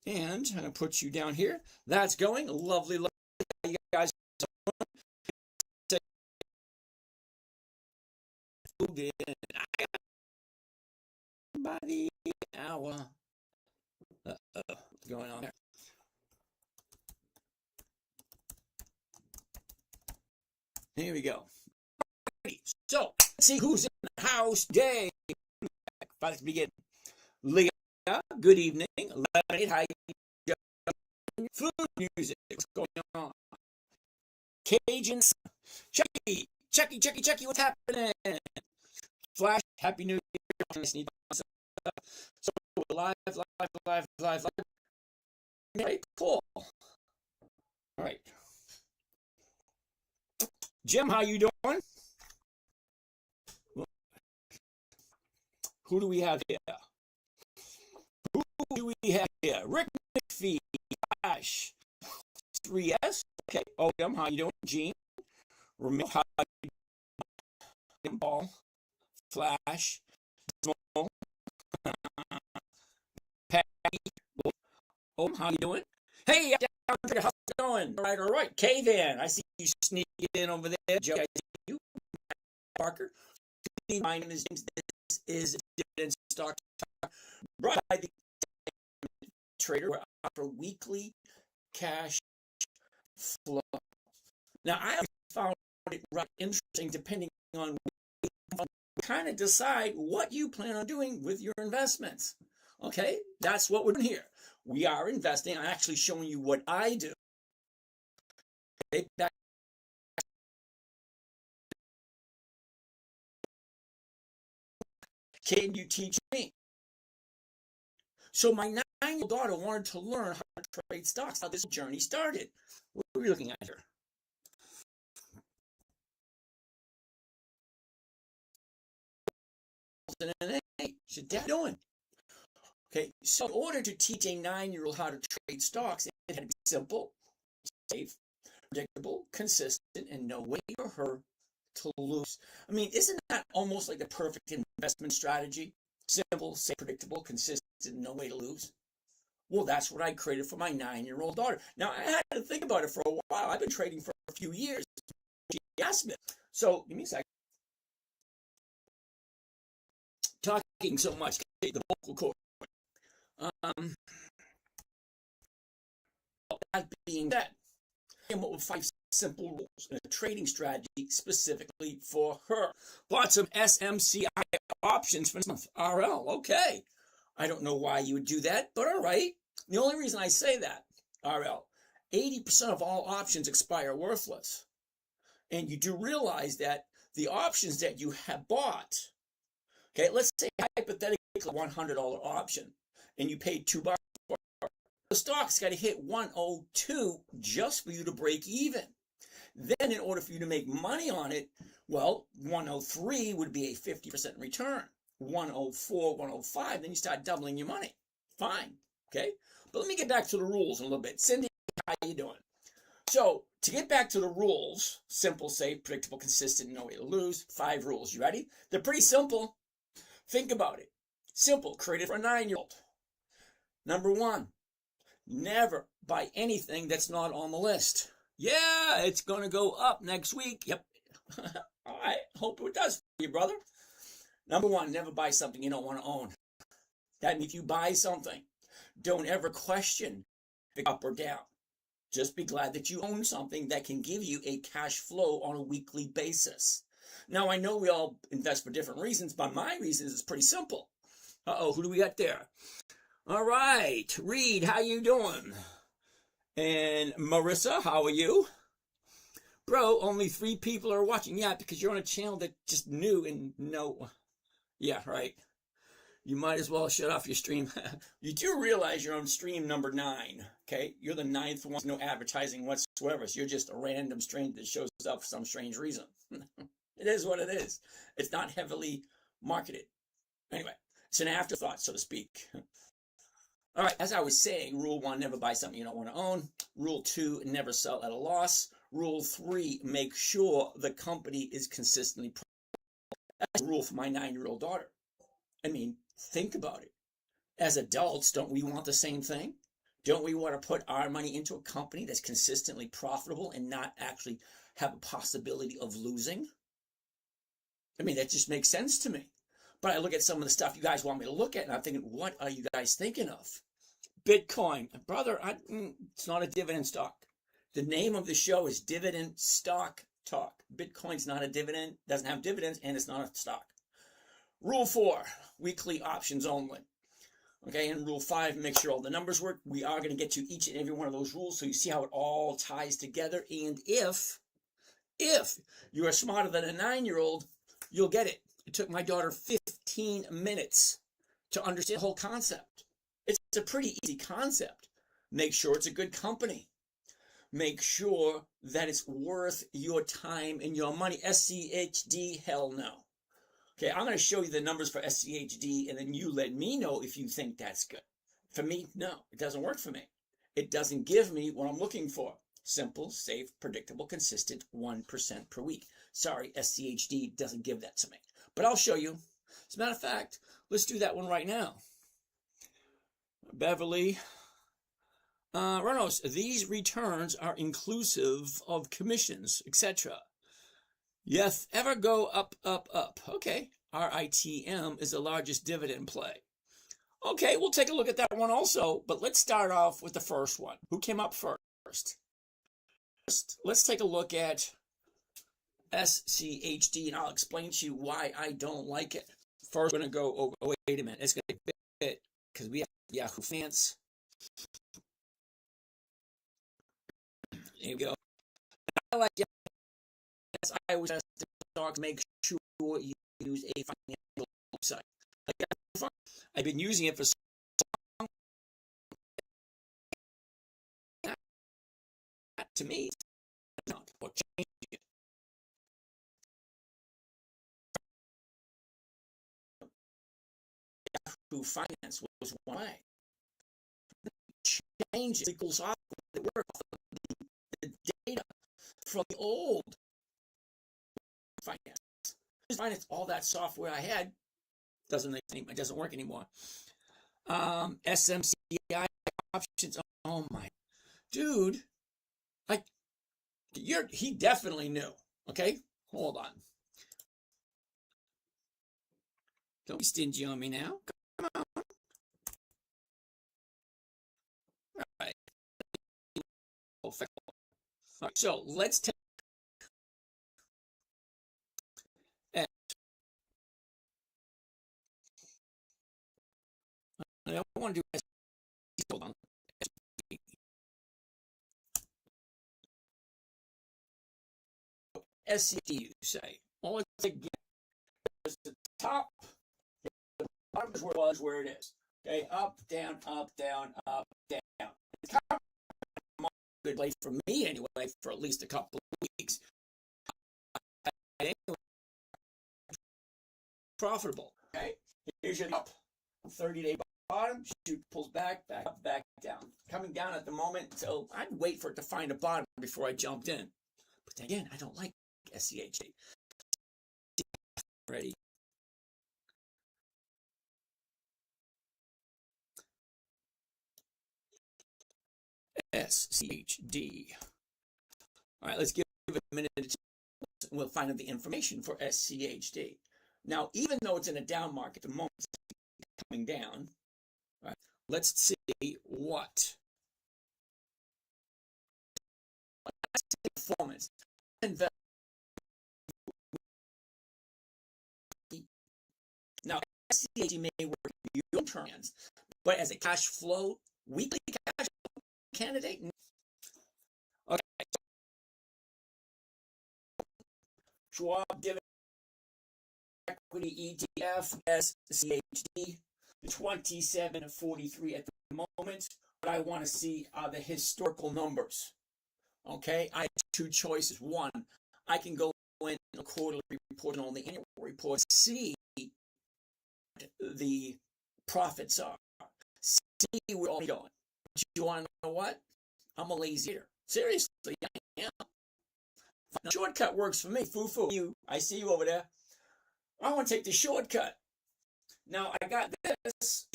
And I'm going to put you down here. That's going. Lovely, lovely. You guys by the hour. What's going on there? Here we go. So, let's see who's in the house today. Let's begin. Leah, good evening. Lemonade, how you doing? Food music, what's going on? Cajuns, Chucky, what's happening? Flash, Happy New Year. So, live. Very cool. All right. Jim, how you doing? Who do we have here? Rick McPhee, Flash, 3S. Okay. Oh, Jim, how you doing? Gene, Ramil, how you doing? Ball, Flash, Small, Patty. Oh, how you doing? Hey, how's it going? All right. K-Van, I see you sneaking in over there. Joe, I see you. Parker. My name is James. This is Dividend Stock Talk, brought by the trader. We offer weekly cash flow. Now, I have found it right interesting, depending on what you kind of decide what you plan on doing with your investments. Okay, that's what we're doing here. We are investing. I'm actually showing you what I do. Okay, can you teach me? So my 9-year-old daughter wanted to learn how to trade stocks. How this journey started. What are we looking at here? What's your dad doing? Okay, so in order to teach a 9-year-old how to trade stocks, it had to be simple, safe, predictable, consistent, and no way for her to lose. I mean, isn't that almost like the perfect investment strategy? Simple, safe, predictable, consistent, no way to lose. Well, that's what I created for my 9-year-old daughter. Now, I had to think about it for a while. I've been trading for a few years. She asked me. So, give me a second. Talking so much, the vocal cord. That being said, I came up with 5 simple rules and a trading strategy specifically for her. Bought some SMCI options for this month. RL, okay. I don't know why you would do that, but all right. The only reason I say that, RL, 80% of all options expire worthless. And you do realize that the options that you have bought, okay, let's say hypothetically a $100 option, and you paid $2 for it. The stock's got to hit 102 just for you to break even. Then in order for you to make money on it, well, 103 would be a 50% return. 104, 105, then you start doubling your money. Fine, okay? But let me get back to the rules in a little bit. Cindy, how you doing? So, to get back to the rules, simple, safe, predictable, consistent, no way to lose, 5 rules. You ready? They're pretty simple. Think about it. Simple, created for a 9-year-old. Number 1, never buy anything that's not on the list. Yeah, it's going to go up next week. Yep. All right, hope it does for you, brother. Number 1, never buy something you don't want to own. That means if you buy something, don't ever question if it's up or down. Just be glad that you own something that can give you a cash flow on a weekly basis. Now, I know we all invest for different reasons, but my reasons is pretty simple. Uh-oh, who do we got there? All right, Reed, how you doing? And Marissa, how are you? Bro, only 3 people are watching. Yeah, because you're on a channel that just new and no. Yeah, right. You might as well shut off your stream. You do realize you're on stream number 9, okay? You're the 9th one, no advertising whatsoever. So you're just a random stranger that shows up for some strange reason. It is what it is. It's not heavily marketed. Anyway, it's an afterthought, so to speak. All right, as I was saying, rule 1, never buy something you don't want to own. Rule 2, never sell at a loss. Rule 3, make sure the company is consistently profitable. That's a rule for my 9-year-old daughter. I mean, think about it. As adults, don't we want the same thing? Don't we want to put our money into a company that's consistently profitable and not actually have a possibility of losing? I mean, that just makes sense to me. But I look at some of the stuff you guys want me to look at, and I'm thinking, what are you guys thinking of? Bitcoin. Brother, it's not a dividend stock. The name of the show is Dividend Stock Talk. Bitcoin's not a dividend, doesn't have dividends, and it's not a stock. Rule 4, weekly options only. Okay, and rule 5, make sure all the numbers work. We are going to get to each and every one of those rules so you see how it all ties together. And if you are smarter than a 9-year-old, you'll get it. It took my daughter 15 minutes to understand the whole concept. It's a pretty easy concept. Make sure it's a good company. Make sure that it's worth your time and your money. SCHD, hell no. Okay, I'm going to show you the numbers for SCHD, and then you let me know if you think that's good. For me, no, it doesn't work for me. It doesn't give me what I'm looking for. Simple, safe, predictable, consistent, 1% per week. Sorry, SCHD doesn't give that to me. But I'll show you. As a matter of fact, let's do that one right now. Beverly Reynolds, these returns are inclusive of commissions, etc. Yes, ever go up, up, up. Okay, RITM is the largest dividend play. Okay, we'll take a look at that one also, but let's start off with the first one. Who came up first? Let's take a look at SCHD, and I'll explain to you why I don't like it. First, we're going to go over, oh, wait a minute, it's going to be a bit, because we have Yahoo Finance. There you go. I like Yahoo. I always ask the dogs, make sure you use a financial website. I've been using it for so long. To me, or change it. Yahoo Finance was one way. Change it. Equals off the work, the data from the old finance. All that software I had doesn't work anymore. SMCI options. Oh my dude, he definitely knew. Okay, hold on. Don't be stingy on me now. Come on. All right. So let's take. I don't want to do hold on. SCD, you say. Well, let's again. The top, the bottom is where it is. Okay, up, down, up, down, up, down. It's kind of a good place for me anyway, for at least a couple of weeks. Anyway, profitable. Okay, here's your up. 30-day bottom, shoot, pulls back, back up, back down. Coming down at the moment, so I'd wait for it to find a bottom before I jumped in. But again, I don't like SCHD. Ready? SCHD. All right, let's give it a minute and we'll find out the information for SCHD. Now, even though it's in a down market at the moment, it's coming down. All right, let's see what performance. Now, SCHD may work in your terms, but as a cash flow, weekly cash flow candidate. Okay. Schwab Dividend Equity ETF SCHD 27.43 at the moment. What I want to see are the historical numbers. Okay, I have two choices. One, I can go in a quarterly report and on the annual report, see the profits are. See where all going. But you want to know what? I'm a lazy eater. Seriously, I am. Now, shortcut works for me. Foo-foo. I see you over there. I want to take the shortcut. Now, I got this.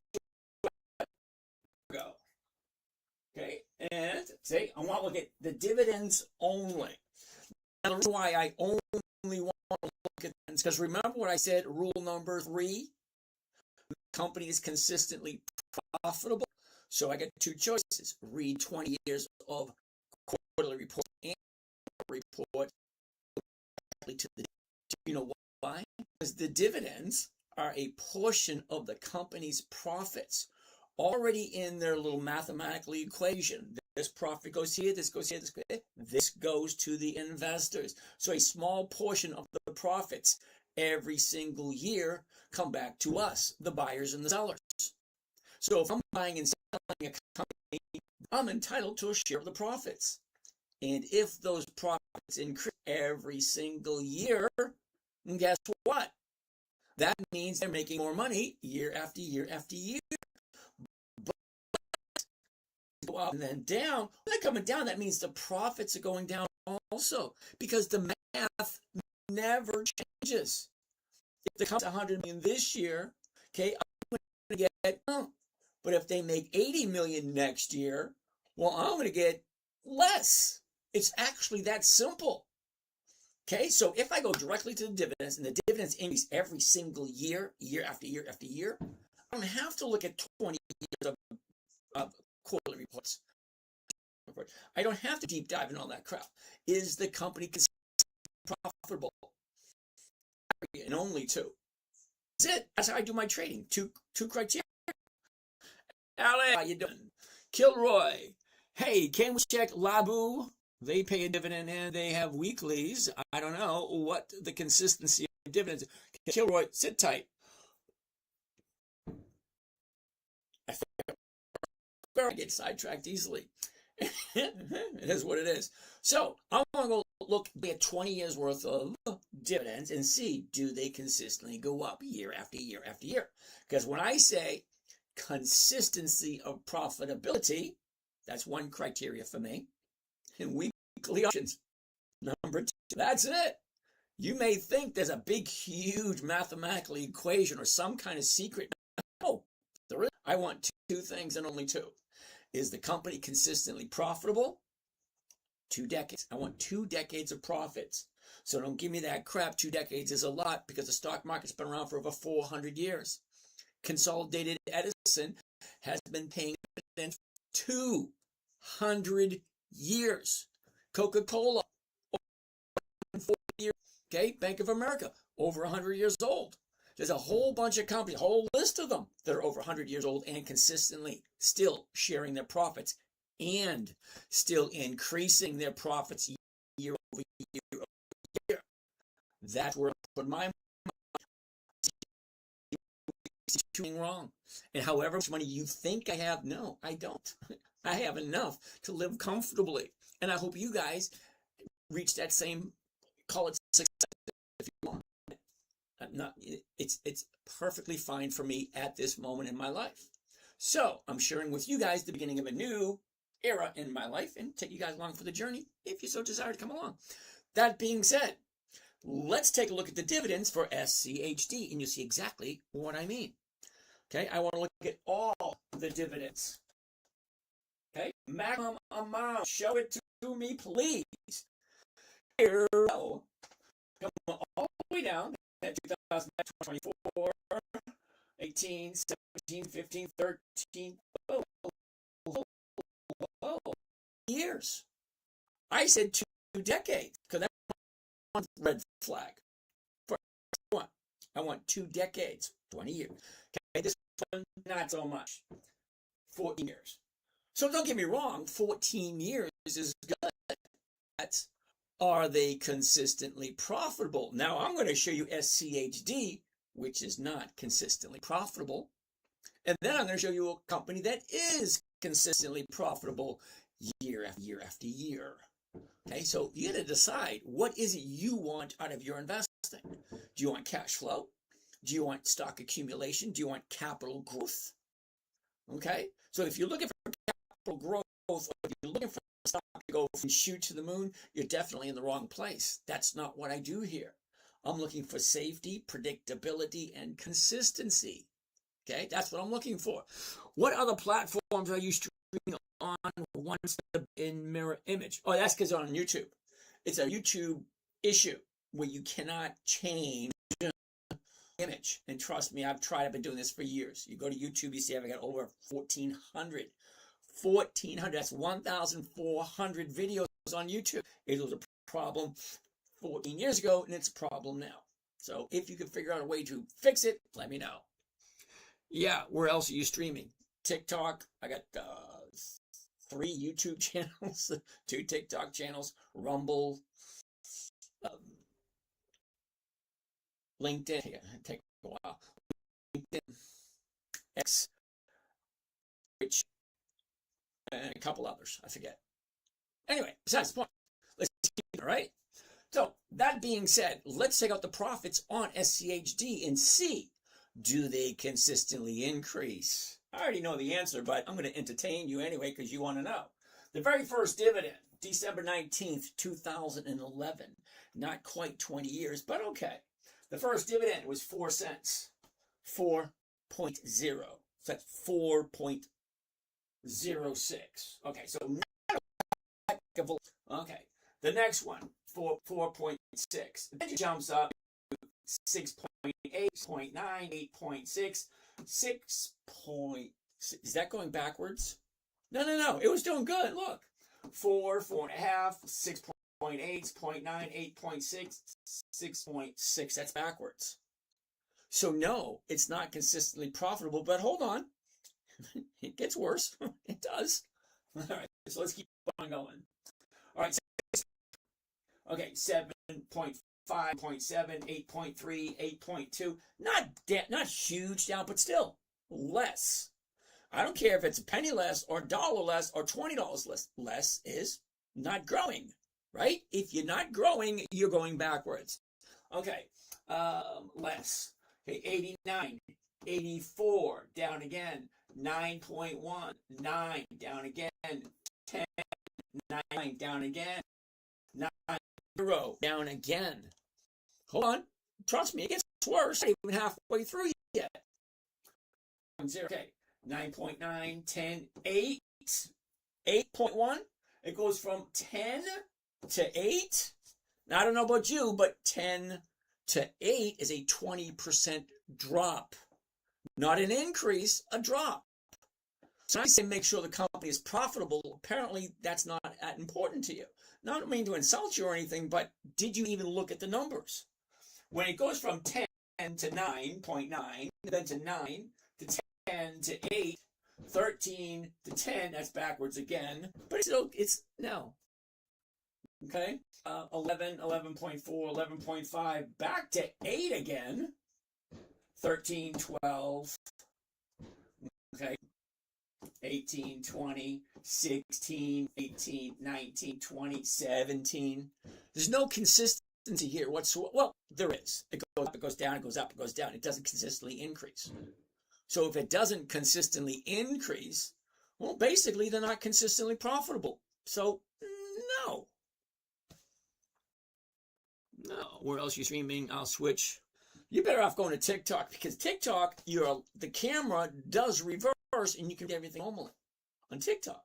Go. See, I want to look at the dividends only. Now, the reason why I only want to look at dividends, because remember what I said, rule number 3, the company is consistently profitable. So I get 2 choices. Read 20 years of quarterly report and report to the, you know why? Because the dividends are a portion of the company's profits already in their little mathematical equation. This profit goes here, this goes here, this goes here. This goes to the investors. So a small portion of the profits every single year come back to us, the buyers and the sellers. So if I'm buying and selling a company, I'm entitled to a share of the profits. And if those profits increase every single year, and guess what? That means they're making more money year after year after year. But go up and then down. When they're coming down, that means the profits are going down also, because the math never changes. If the company's 100 million this year, okay, I'm going to get, but if they make 80 million next year, well, I'm going to get less. It's actually that simple. Okay, so if I go directly to the dividends and the dividends increase every single year, year after year after year, I don't have to look at 20 years of quarterly reports. I don't have to deep dive in all that crap. Is the company profitable? And only 2. That's it. That's how I do my trading. Two criteria. Alex, how you doing? Kilroy. Hey, can we check Labu? They pay a dividend and they have weeklies. I don't know what the consistency of dividends. Kilroy, sit tight. I get sidetracked easily. It is what it is. So I want to go look at 20 years worth of dividends and see, do they consistently go up year after year after year? Because when I say consistency of profitability, that's one criteria for me. And weekly options, number 2. That's it. You may think there's a big, huge mathematical equation or some kind of secret. No, there is. I want 2 things and only 2. Is the company consistently profitable? 2 decades. I want 2 decades of profits. So don't give me that crap. 2 decades is a lot because the stock market's been around for over 400 years. Consolidated Edison has been paying dividends for 200 years. Coca-Cola, over 40 years. Okay, Bank of America, over 100 years old. There's a whole bunch of companies, a whole list of them that are over 100 years old and consistently still sharing their profits and still increasing their profits year over year over year. That's where I put my money. It's doing wrong. And however much money you think I have, no, I don't. I have enough to live comfortably. And I hope you guys reach that same, call it success if you want. It's perfectly fine for me at this moment in my life. So I'm sharing with you guys the beginning of a new era in my life and take you guys along for the journey if you so desire to come along. That being said, let's take a look at the dividends for SCHD and you'll see exactly what I mean. Okay, I want to look at all the dividends. Okay, maximum amount. Show it to me, please. Here we go. Come all the way down at 2024, 18, 17, 15, 13. Oh, years. I said 2 decades because that's one red flag. For one, I want 2 decades, 20 years. Okay, this one, not so much. 14 years. So don't get me wrong, 14 years is good. That's, are they consistently profitable? Now I'm going to show you SCHD, which is not consistently profitable. And then I'm going to show you a company that is consistently profitable year after year after year. Okay, so you got to decide, what is it you want out of your investing? Do you want cash flow? Do you want stock accumulation? Do you want capital growth? Okay, so if you're looking for capital growth, or if you're looking for stock to go from shoot to the moon, you're definitely in the wrong place. That's not what I do here. I'm looking for safety, predictability, and consistency. Okay, that's what I'm looking for. What other platforms are you streaming on wants to in mirror image. Oh, that's because on YouTube. It's a YouTube issue where you cannot change image. And trust me, I've been doing this for years. You go to YouTube, you see I've got over 1,400. 1,400, that's 1,400 videos on YouTube. It was a problem 14 years ago, and it's a problem now. So if you can figure out a way to fix it, let me know. Yeah, where else are you streaming? TikTok. I got 3 YouTube channels, 2 TikTok channels, Rumble, LinkedIn. Yeah, take a while. LinkedIn, X, which, and a couple others. I forget. Anyway, besides the point, let's keep it, all right? So, that being said, let's take out the profits on SCHD and see, do they consistently increase? I already know the answer, but I'm going to entertain you anyway because you want to know. The very first dividend, December 19th, 2011. Not quite 20 years, but okay. The first dividend was 4 cents. 4.0. So that's 4.06. Okay, so okay. The next one, 4.6. Then it jumps up to 6.8, 0.9, 8.6, 6. Is that going backwards? No. It was doing good. Look. 4, 4.5, 6.8, 0.9, 8.6, 6.6. That's backwards. So no, it's not consistently profitable, but hold on. It gets worse. It does. All right, so let's keep on going. All right. Okay, 7.5, 0.7, 8.3, 8.2. Not huge down, but still less. I don't care if it's a penny less or $1 less or $20 less. Less is not growing, right? If you're not growing, you're going backwards. Okay, less. Okay, 89, 84, down again. 9.1, 9, down again. 10, 9, down again. 9, 0, down again. Hold on. Trust me, it gets worse. Not even halfway through yet. 0. Okay. 9.9, 10, 8, 8.1. It goes from 10 to 8. Now, I don't know about you, but 10 to 8 is a 20% drop. Not an increase, a drop. So I say make sure the company is profitable. Apparently, that's not that important to you. Now, I don't mean to insult you or anything, but did you even look at the numbers? When it goes from 10 to 9.9, then to 9 to 10 to 8, 13 to 10, that's backwards again, but it's no. Okay, 11, 11.4, 11.5, back to 8 again, 13, 12, okay, 18, 20, 16, 18, 19, 20, 17. There's no consistency here whatsoever. Well, there is. It goes up, it goes down, it goes up, it goes down. It doesn't consistently increase. So if it doesn't consistently increase, well, basically they're not consistently profitable. So no. Where else are you streaming? I'll switch. You're better off going to TikTok because TikTok, the camera does reverse and you can do everything normally on TikTok.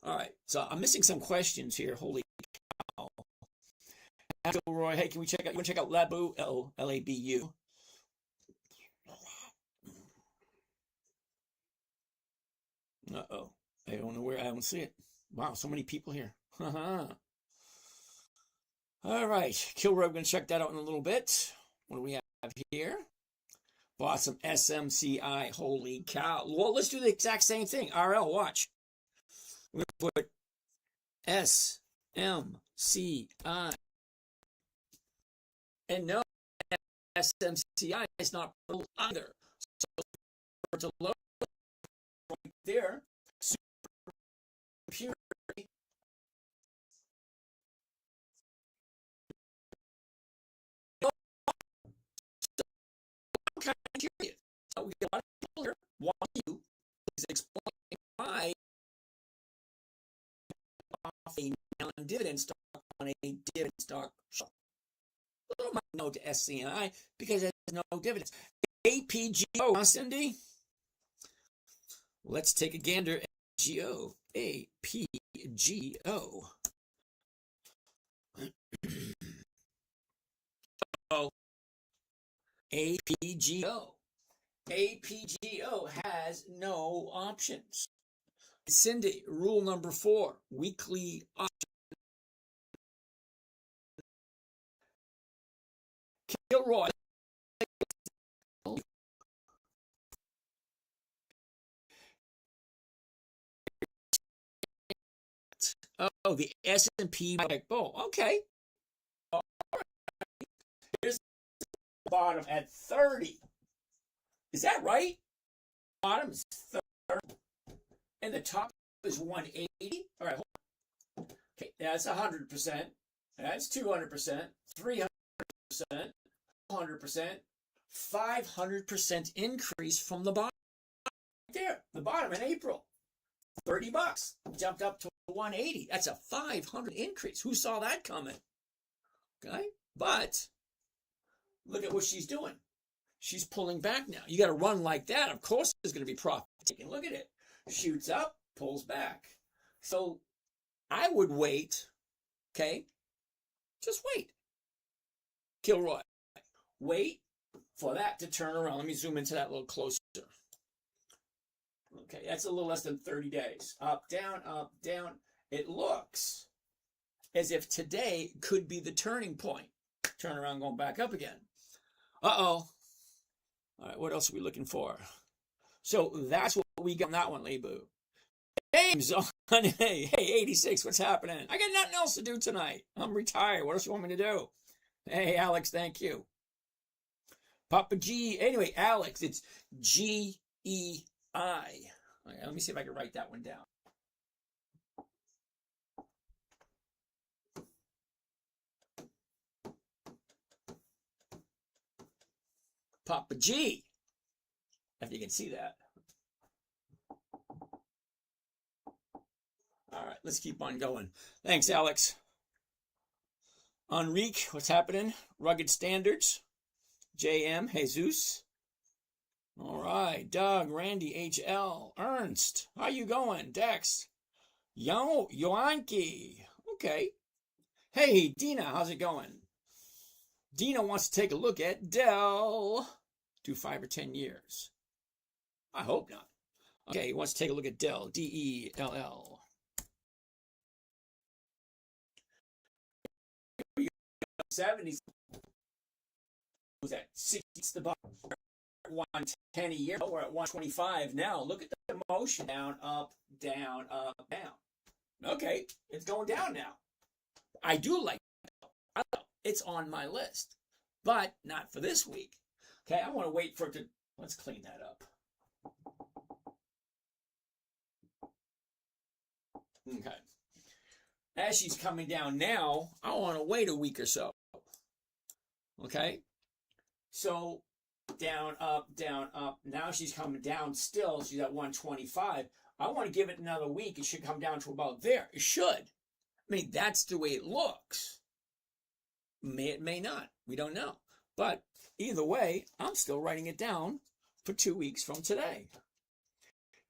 All right, so I'm missing some questions here. Holy cow. Roy, hey, can we check out? You want to check out Labu? Labu. Uh-oh. I don't know where. I don't see it. Wow, so many people here. All right. Kilroy, we're going to check that out in a little bit. What do we have here? Bought some SMCI. Holy cow. Well, let's do the exact same thing. RL, watch. We're going to put SMCI. And no, SMCI is not either. So it's a low right there. Super I'm kind of curious. So we get a lot of people here. Why you please explain why off a non-dividend stock on a dividend stock? A little might know to SCNI because there's no dividends. APGO, huh, Cindy? Let's take a gander at GO. APGO. Oh, APGO. APGO has no options. Cindy, rule number 4, weekly option. Kilroy. Oh, the S&P bull. Okay. All right. Here's the bottom at 30. Is that right? Bottom is 30. And the top is 180. All right. Okay, that's 100%. That's 200%. 300%. 100%. 500% increase from the bottom. There, the bottom in April. $30 jumped up to 180. That's a 500 increase. Who saw that coming? Okay, but look at what she's doing. She's pulling back now. You got to run like that. Of course, there's going to be profit taking. Look at it. Shoots up, pulls back. So I would wait. Okay, just wait. Kilroy, wait for that to turn around. Let me zoom into that a little closer. Okay, that's a little less than 30 days. Up, down, up, down. It looks as if today could be the turning point. Turn around, going back up again. Uh-oh. All right, what else are we looking for? So that's what we got on that one, Lebu. James on hey, 86, what's happening? I got nothing else to do tonight. I'm retired. What else you want me to do? Hey, Alex, thank you. Papa G. Anyway, Alex, it's G-E-I. Okay, let me see if I can write that one down. Papa G. If you can see that. All right, let's keep on going. Thanks, Alex. Enrique, what's happening? Rugged Standards. JM, Jesus. All right, Doug, Randy, HL, Ernst, how you going? Dex, Yoanki, okay. Hey, Dina, how's it going? Dina wants to take a look at Dell. Do 5 or 10 years. I hope not. Okay, he wants to take a look at Dell, D-E-L-L. 70s. Was that 60? The bottom. 110 a year. We're at 125 now. Look at the motion. Down, up, down, down. Okay, it's going down now. I do like it. It's on my list, but not for this week. Okay, I want to wait for it to. Let's clean that up. Okay. As she's coming down now, I want to wait a week or so. Okay. So down, up, down, up. Now she's coming down still. She's at 125. I want to give it another week. It should come down to about there. It should. I mean, that's the way it looks. It may not. We don't know. But either way, I'm still writing it down for 2 weeks from today.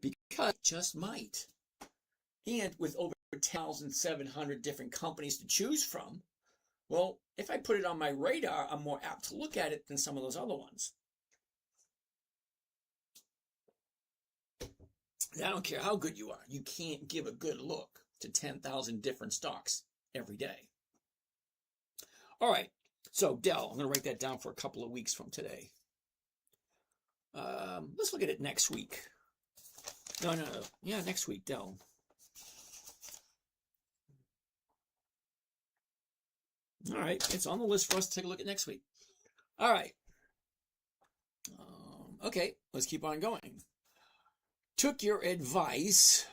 Because it just might. And with over 10,700 different companies to choose from, well, if I put it on my radar, I'm more apt to look at it than some of those other ones. I don't care how good you are. You can't give a good look to 10,000 different stocks every day. All right. So Dell, I'm going to write that down for a couple of weeks from today. Let's look at it next week. No. Yeah, next week, Dell. All right. It's on the list for us to take a look at next week. All right. Okay. Let's keep on going. Took your advice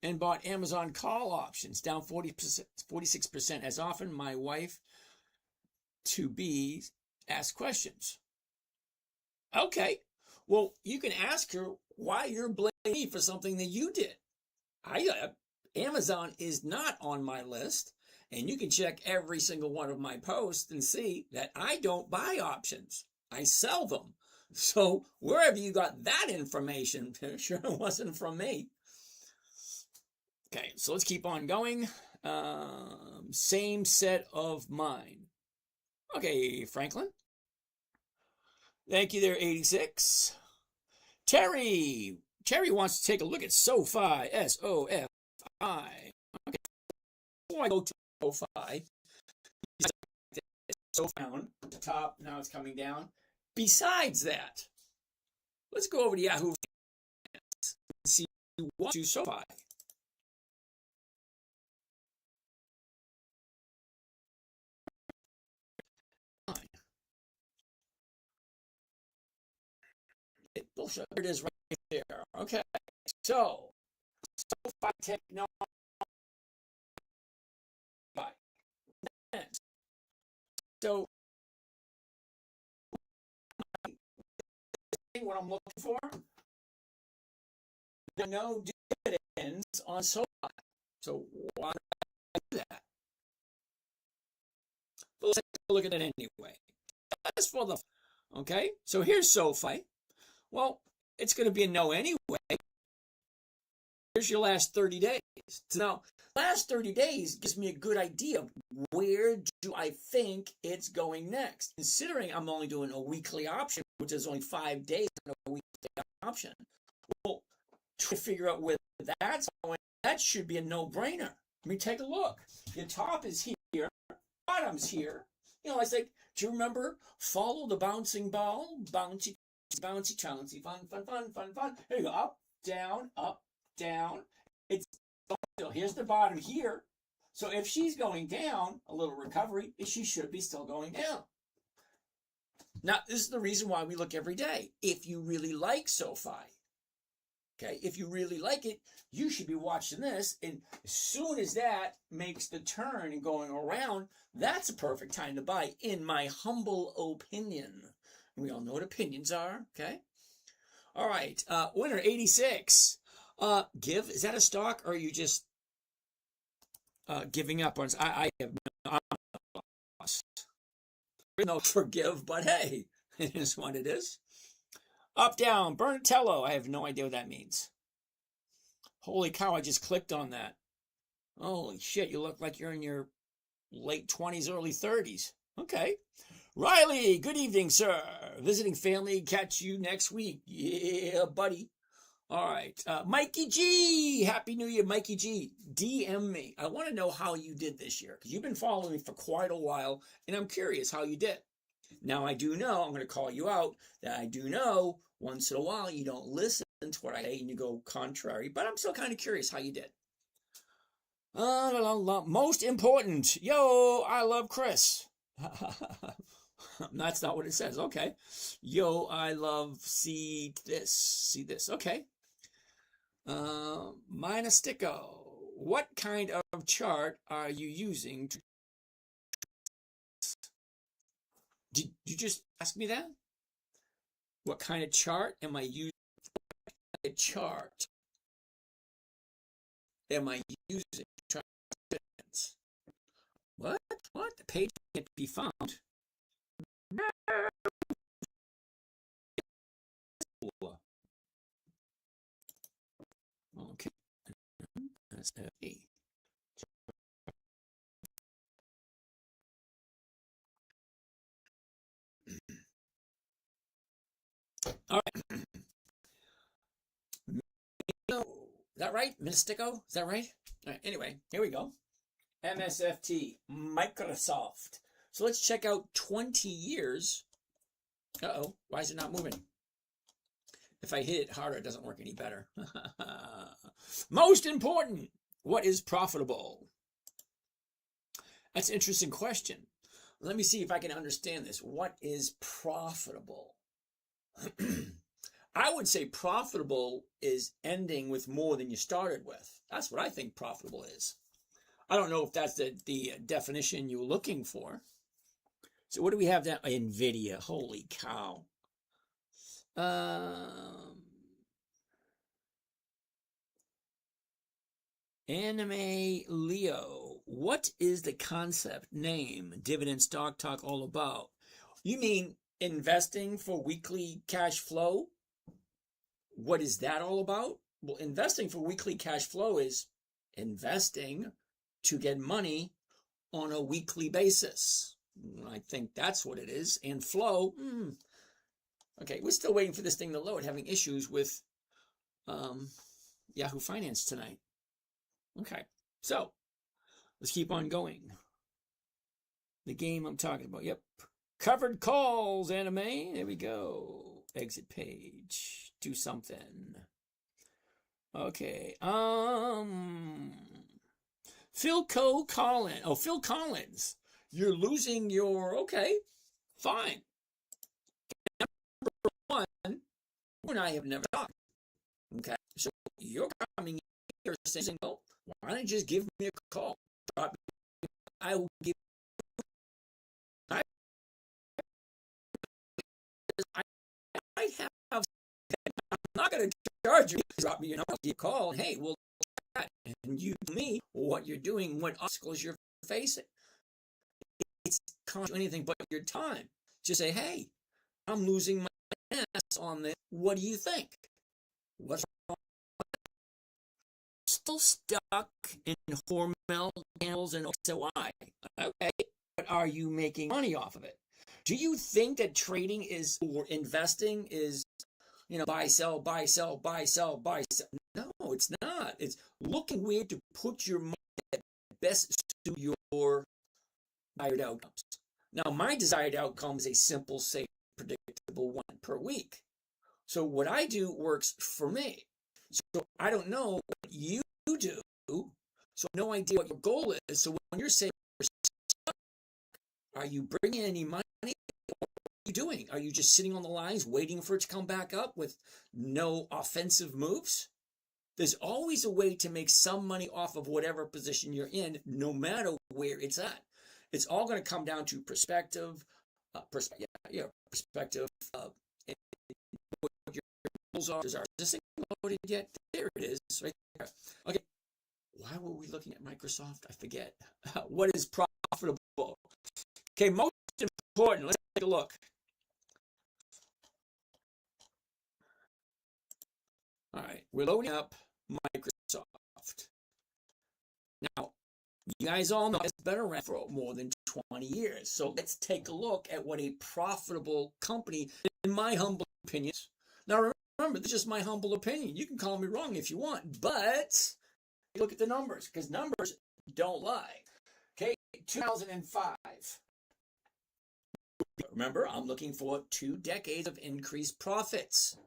and bought Amazon call options down 40%, 46%. As often, my wife to be asked questions. Okay. Well, you can ask her why you're blaming me for something that you did. Amazon is not on my list, and you can check every single one of my posts and see that I don't buy options. I sell them. So wherever you got that information, sure it wasn't from me. Okay, so let's keep on going. Same set of mind. Okay, Franklin. Thank you there, 86. Terry. Terry wants to take a look at SoFi, SOFI. Okay, before I go to SoFi, SoFi down at the top, now it's coming down. Besides that, let's go over to Yahoo and see what to SoFi. Bullshit. There it is right there. Okay. So, SoFi Technology. So, what I'm looking for, there are no dividends on SoFi. So, why would I do that? But let's take a look at it anyway. That's for the, okay? So, here's SoFi. Well, it's going to be a no anyway. Here's your last 30 days. So now, last 30 days gives me a good idea of where do I think it's going next. Considering I'm only doing a weekly option, which is only 5 days on a weekly option. Well, try to figure out where that's going. That should be a no-brainer. Let me take a look. Your top is here, bottom's here. You know, I say, do you remember? Follow the bouncing ball, bouncy, bouncy, bouncy, fun, fun, fun, fun, fun. Here you go, up, down, it's still, here's the bottom here. So if she's going down, a little recovery, she should be still going down. Now, this is the reason why we look every day. If you really like SoFi, okay, if you really like it, you should be watching this. And as soon as that makes the turn and going around, that's a perfect time to buy, in my humble opinion. We all know what opinions are, okay? All right, winner 86. Give, is that a stock, or are you just giving up on? I have no loss. No forgive, but hey, it is what it is. Up, down, Bernatello. I have no idea what that means. Holy cow, I just clicked on that. Holy shit, you look like you're in your late 20s, early 30s. Okay. Riley, good evening, sir. Visiting family, catch you next week. Yeah, buddy. All right. Mikey G, Happy New Year, Mikey G. DM me. I want to know how you did this year, because you've been following me for quite a while, and I'm curious how you did. Now, I do know, I'm going to call you out, that I do know once in a while you don't listen to what I say and you go contrary, but I'm still kind of curious how you did. Most important, yo, I love Chris. That's not what it says. Okay. Yo, I love see this. Okay. Minastico, what kind of chart are you using to... Did you just ask me that? What kind of chart am I using? A chart am I using to try dividends? What? The page can't be found. Okay. That's A. All right. Is that right? Mystico? Is that right? All right. Anyway, here we go. MSFT, Microsoft. So let's check out 20 years. Uh-oh. Why is it not moving? If I hit it harder, it doesn't work any better. Most important, what is profitable? That's an interesting question. Let me see if I can understand this. What is profitable? I would say profitable is ending with more than you started with. That's what I think profitable is. I don't know if that's the definition you're looking for. So what do we have now? NVIDIA. Holy cow. Anime Leo. What is the concept, name, dividend, stock talk all about? You mean investing for weekly cash flow? What is that all about? Well, investing for weekly cash flow is investing to get money on a weekly basis. I think that's what it is. And flow, okay, we're still waiting for this thing to load, having issues with Yahoo Finance tonight. Okay, so let's keep on going. The game I'm talking about, yep. Covered calls, anime. There we go. Exit page. Do something. Okay. Phil Collins. You're losing your, okay, fine. Number one, you and I have never talked. Okay. So you're coming here saying, well, why don't you just give me a call? I will give I have, I'm not going to charge you. Drop me a call. Hey, we'll chat. And you tell me what you're doing, what obstacles you're facing. It's cost you anything but your time. Just say, hey, I'm losing my ass on this. What do you think? What's wrong? Still stuck in Hormel candles and OXY. Okay, but are you making money off of it? Do you think that trading is, or investing is, buy, sell, buy, sell, buy, sell, buy, sell? No, it's not. It's looking where to put your money that best suit your desired outcomes. Now, my desired outcome is a simple, safe, predictable one per week. So what I do works for me. So I don't know what you do, so I have no idea what your goal is. So when you're saying, are you bringing any money? What are you doing? Are you just sitting on the lines waiting for it to come back up with no offensive moves? There's always a way to make some money off of whatever position you're in, no matter where it's at. It's all going to come down to perspective, perspective. What your goals are. Is this thing loaded yet? There it is, right there. Okay. Why were we looking at Microsoft? I forget. What is profitable? Okay, most important. Let's take a look. All right, we're loading up Microsoft. Now, you guys all know it's been around for more than 20 years. So let's take a look at what a profitable company, in my humble opinion. Now, remember, this is just my humble opinion. You can call me wrong if you want, but look at the numbers, because numbers don't lie. Okay, 2005. Remember, I'm looking for 2 decades of increased profits.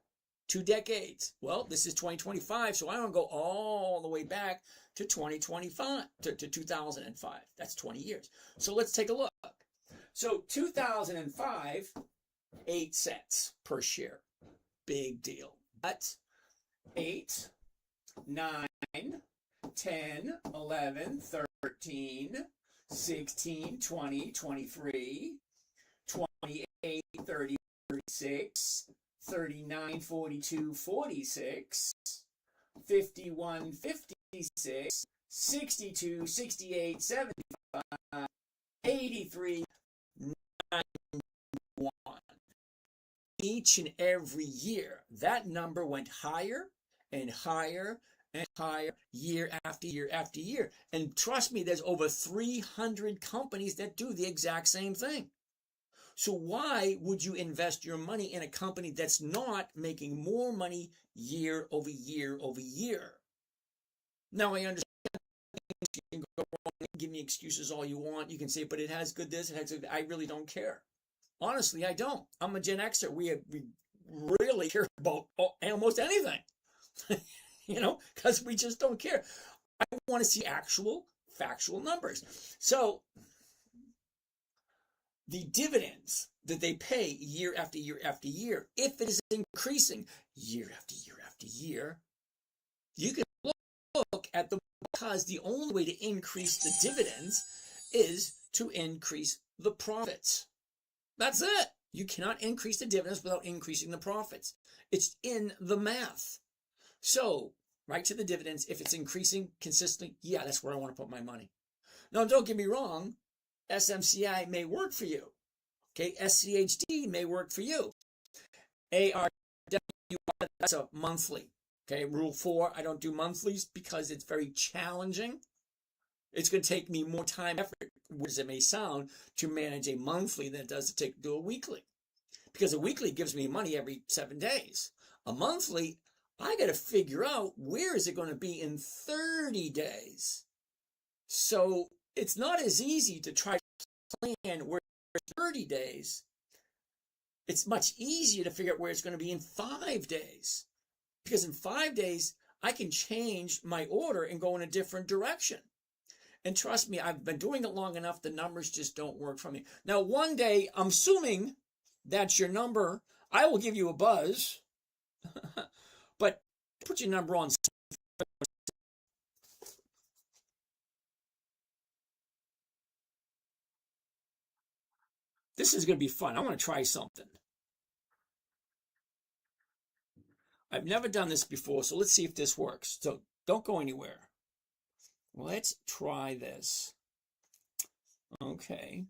2 decades. Well, this is 2025, so I don't go all the way back to 2025, to 2005. That's 20 years. So let's take a look. So 2005, 8 cents per share. Big deal. But 8, 9, 10, 11, 13, 16, 20, 23, 28, 30, 36, 39, 42, 46, 51, 56, 62, 68, 75, 83, 91. Each and every year, that number went higher and higher and higher year after year after year. And trust me, there's over 300 companies that do the exact same thing. So why would you invest your money in a company that's not making more money year over year over year? Now, I understand you can go wrong and give me excuses all you want. You can say, but it has good this, it has good that. I really don't care. Honestly, I don't. I'm a Gen Xer. We really care about almost anything, because we just don't care. I want to see actual, factual numbers. So the dividends that they pay year after year after year, if it is increasing year after year after year, you can look at because the only way to increase the dividends is to increase the profits. That's it. You cannot increase the dividends without increasing the profits. It's in the math. So, right to the dividends, if it's increasing consistently, yeah, that's where I want to put my money. Now, don't get me wrong. SMCI may work for you. Okay, SCHD may work for you. ARW, that's a monthly. Okay, rule 4, I don't do monthlies because it's very challenging. It's going to take me more time and effort, as it may sound, to manage a monthly than it does to do a weekly. Because a weekly gives me money every 7 days. A monthly, I got to figure out where is it going to be in 30 days. So it's not as easy to try to plan where it's 30 days. It's much easier to figure out where it's going to be in 5 days. Because in 5 days, I can change my order and go in a different direction. And trust me, I've been doing it long enough, the numbers just don't work for me. Now, one day, I'm assuming that's your number. I will give you a buzz. But put your number on. This is going to be fun. I want to try something. I've never done this before, so let's see if this works. So don't go anywhere. Let's try this. Okay.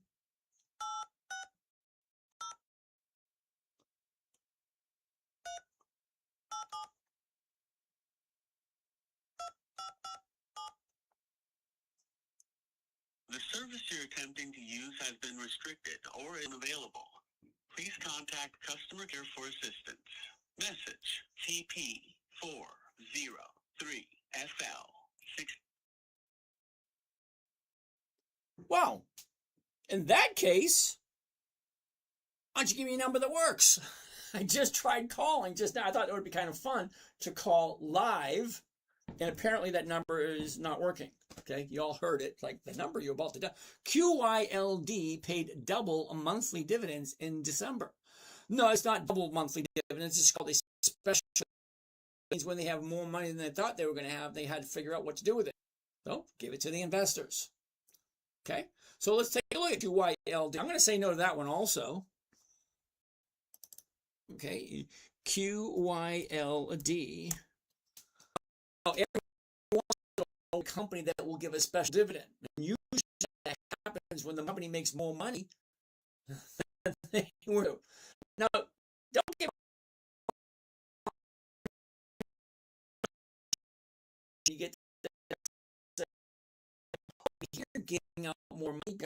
The service you're attempting to use has been restricted or unavailable. Please contact customer care for assistance. Message TP403FL6. Well, in that case, why don't you give me a number that works? I just tried calling just now. I thought it would be kind of fun to call live, and apparently that number is not working. Okay, you all heard it. Like the number you're about to dial. QYLD paid double monthly dividends in December. No, it's not double monthly dividends. It's called a special. It means when they have more money than they thought they were going to have, they had to figure out what to do with it. So give it to the investors. Okay, so let's take a look at QYLD. I'm going to say no to that one also. Okay, QYLD. Now, a company that will give a special dividend. And usually that happens when the company makes more money than they were. Now, don't get you get you're giving out more money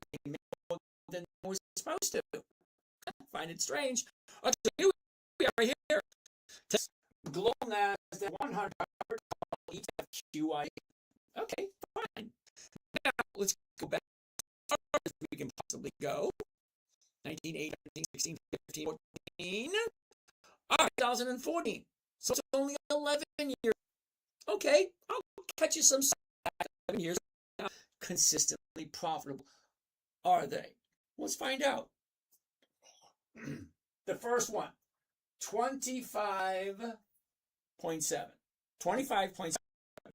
than we're supposed to. I find it strange. Okay, so here we are right here. Global Nasdaq 100 ETF QI. Okay, fine. Now let's go back as far as we can possibly go. 1918, 16, 15, 14. 2014. So it's only 11 years. Okay, I'll cut you some 7 years. Consistently profitable are they? Let's find out. The first one, 25.7. 25.7,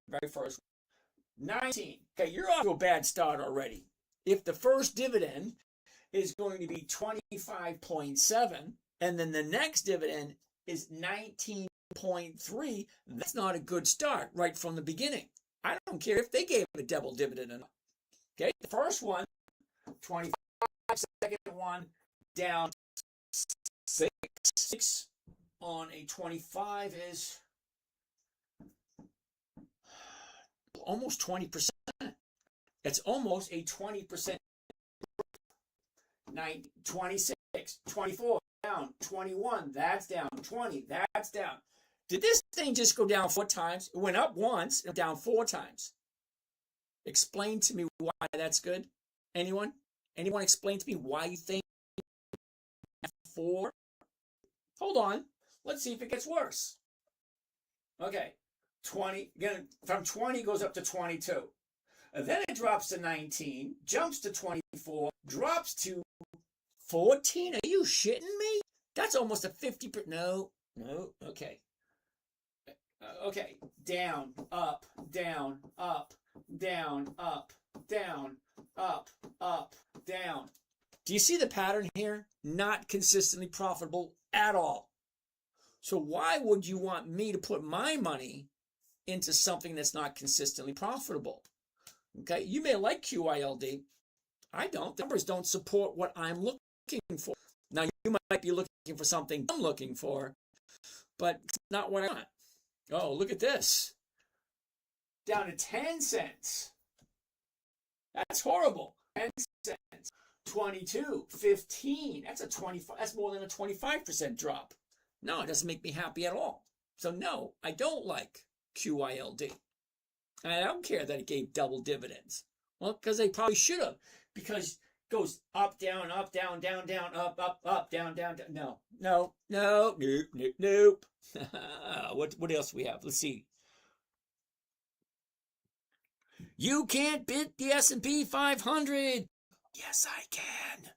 very first one. 19. Okay, you're off to a bad start already. If the first dividend is going to be 25.7, and then the next dividend is 19.3, that's not a good start right from the beginning. I don't care if they gave a double dividend or not. Okay, the first one, 25, second one, down 6. 6 on a 25 is almost 20%. That's almost a 20%. 26, 24, down, 21, that's down, 20, that's down. Did this thing just go down 4 times? It went up once, and down 4 times. Explain to me why that's good. Anyone? Anyone explain to me why you think 4? Hold on. Let's see if it gets worse. Okay. 20. Again, from 20 goes up to 22. And then it drops to 19, jumps to 24, drops to 14. Are you shitting me? That's almost a 50%. No. Okay. Okay. Down, up, down, up, down, up, down, up, up, down. Do you see the pattern here? Not consistently profitable at all. So why would you want me to put my money into something that's not consistently profitable? Okay, you may like QYLD. I don't. The numbers don't support what I'm looking for. Now, you might be looking for something I'm looking for, but it's not what I want. Oh, look at this. Down to 10 cents. That's horrible. 10 cents. 22, 15. That's a 25. That's more than a 25% drop. No, it doesn't make me happy at all. So no, I don't like QYLD. And I don't care that it gave double dividends. Well, because they probably should have. Because it goes up, down, down, down, up, down, down, down. No, no, no, nope, nope, nope. What else do we have? Let's see. You can't beat the S&P 500. Yes, I can.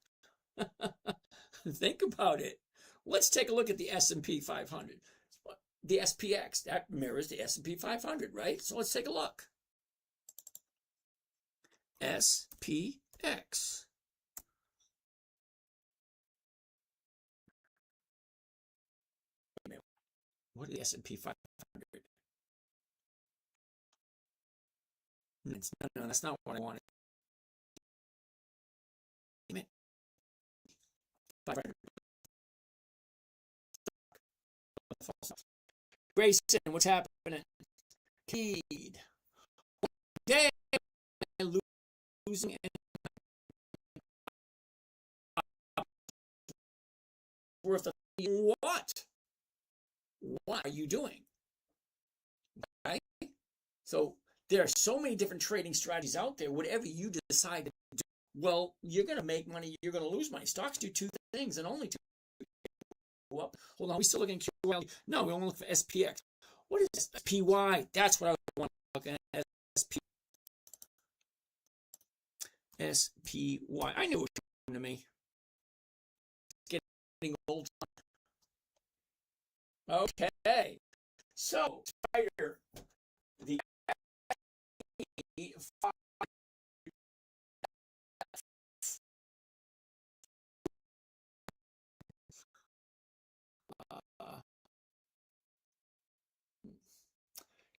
Think about it. Let's take a look at the S&P 500. The SPX, that mirrors the S&P 500, right? So let's take a look. SPX. What is the S&P 500? No, that's not what I wanted. 500. Grayson, what's happening? Keed. Day losing worth of what? What are you doing? Right? So there are so many different trading strategies out there. Whatever you decide to do, well, you're going to make money. You're going to lose money. Stocks do two things and only two. Up. Hold on, we still looking at QL? No, we only look for SPX. What is this? SPY? That's what I want to look at. SPY. I knew it was coming to me. It's getting old. Okay. So, Spider, the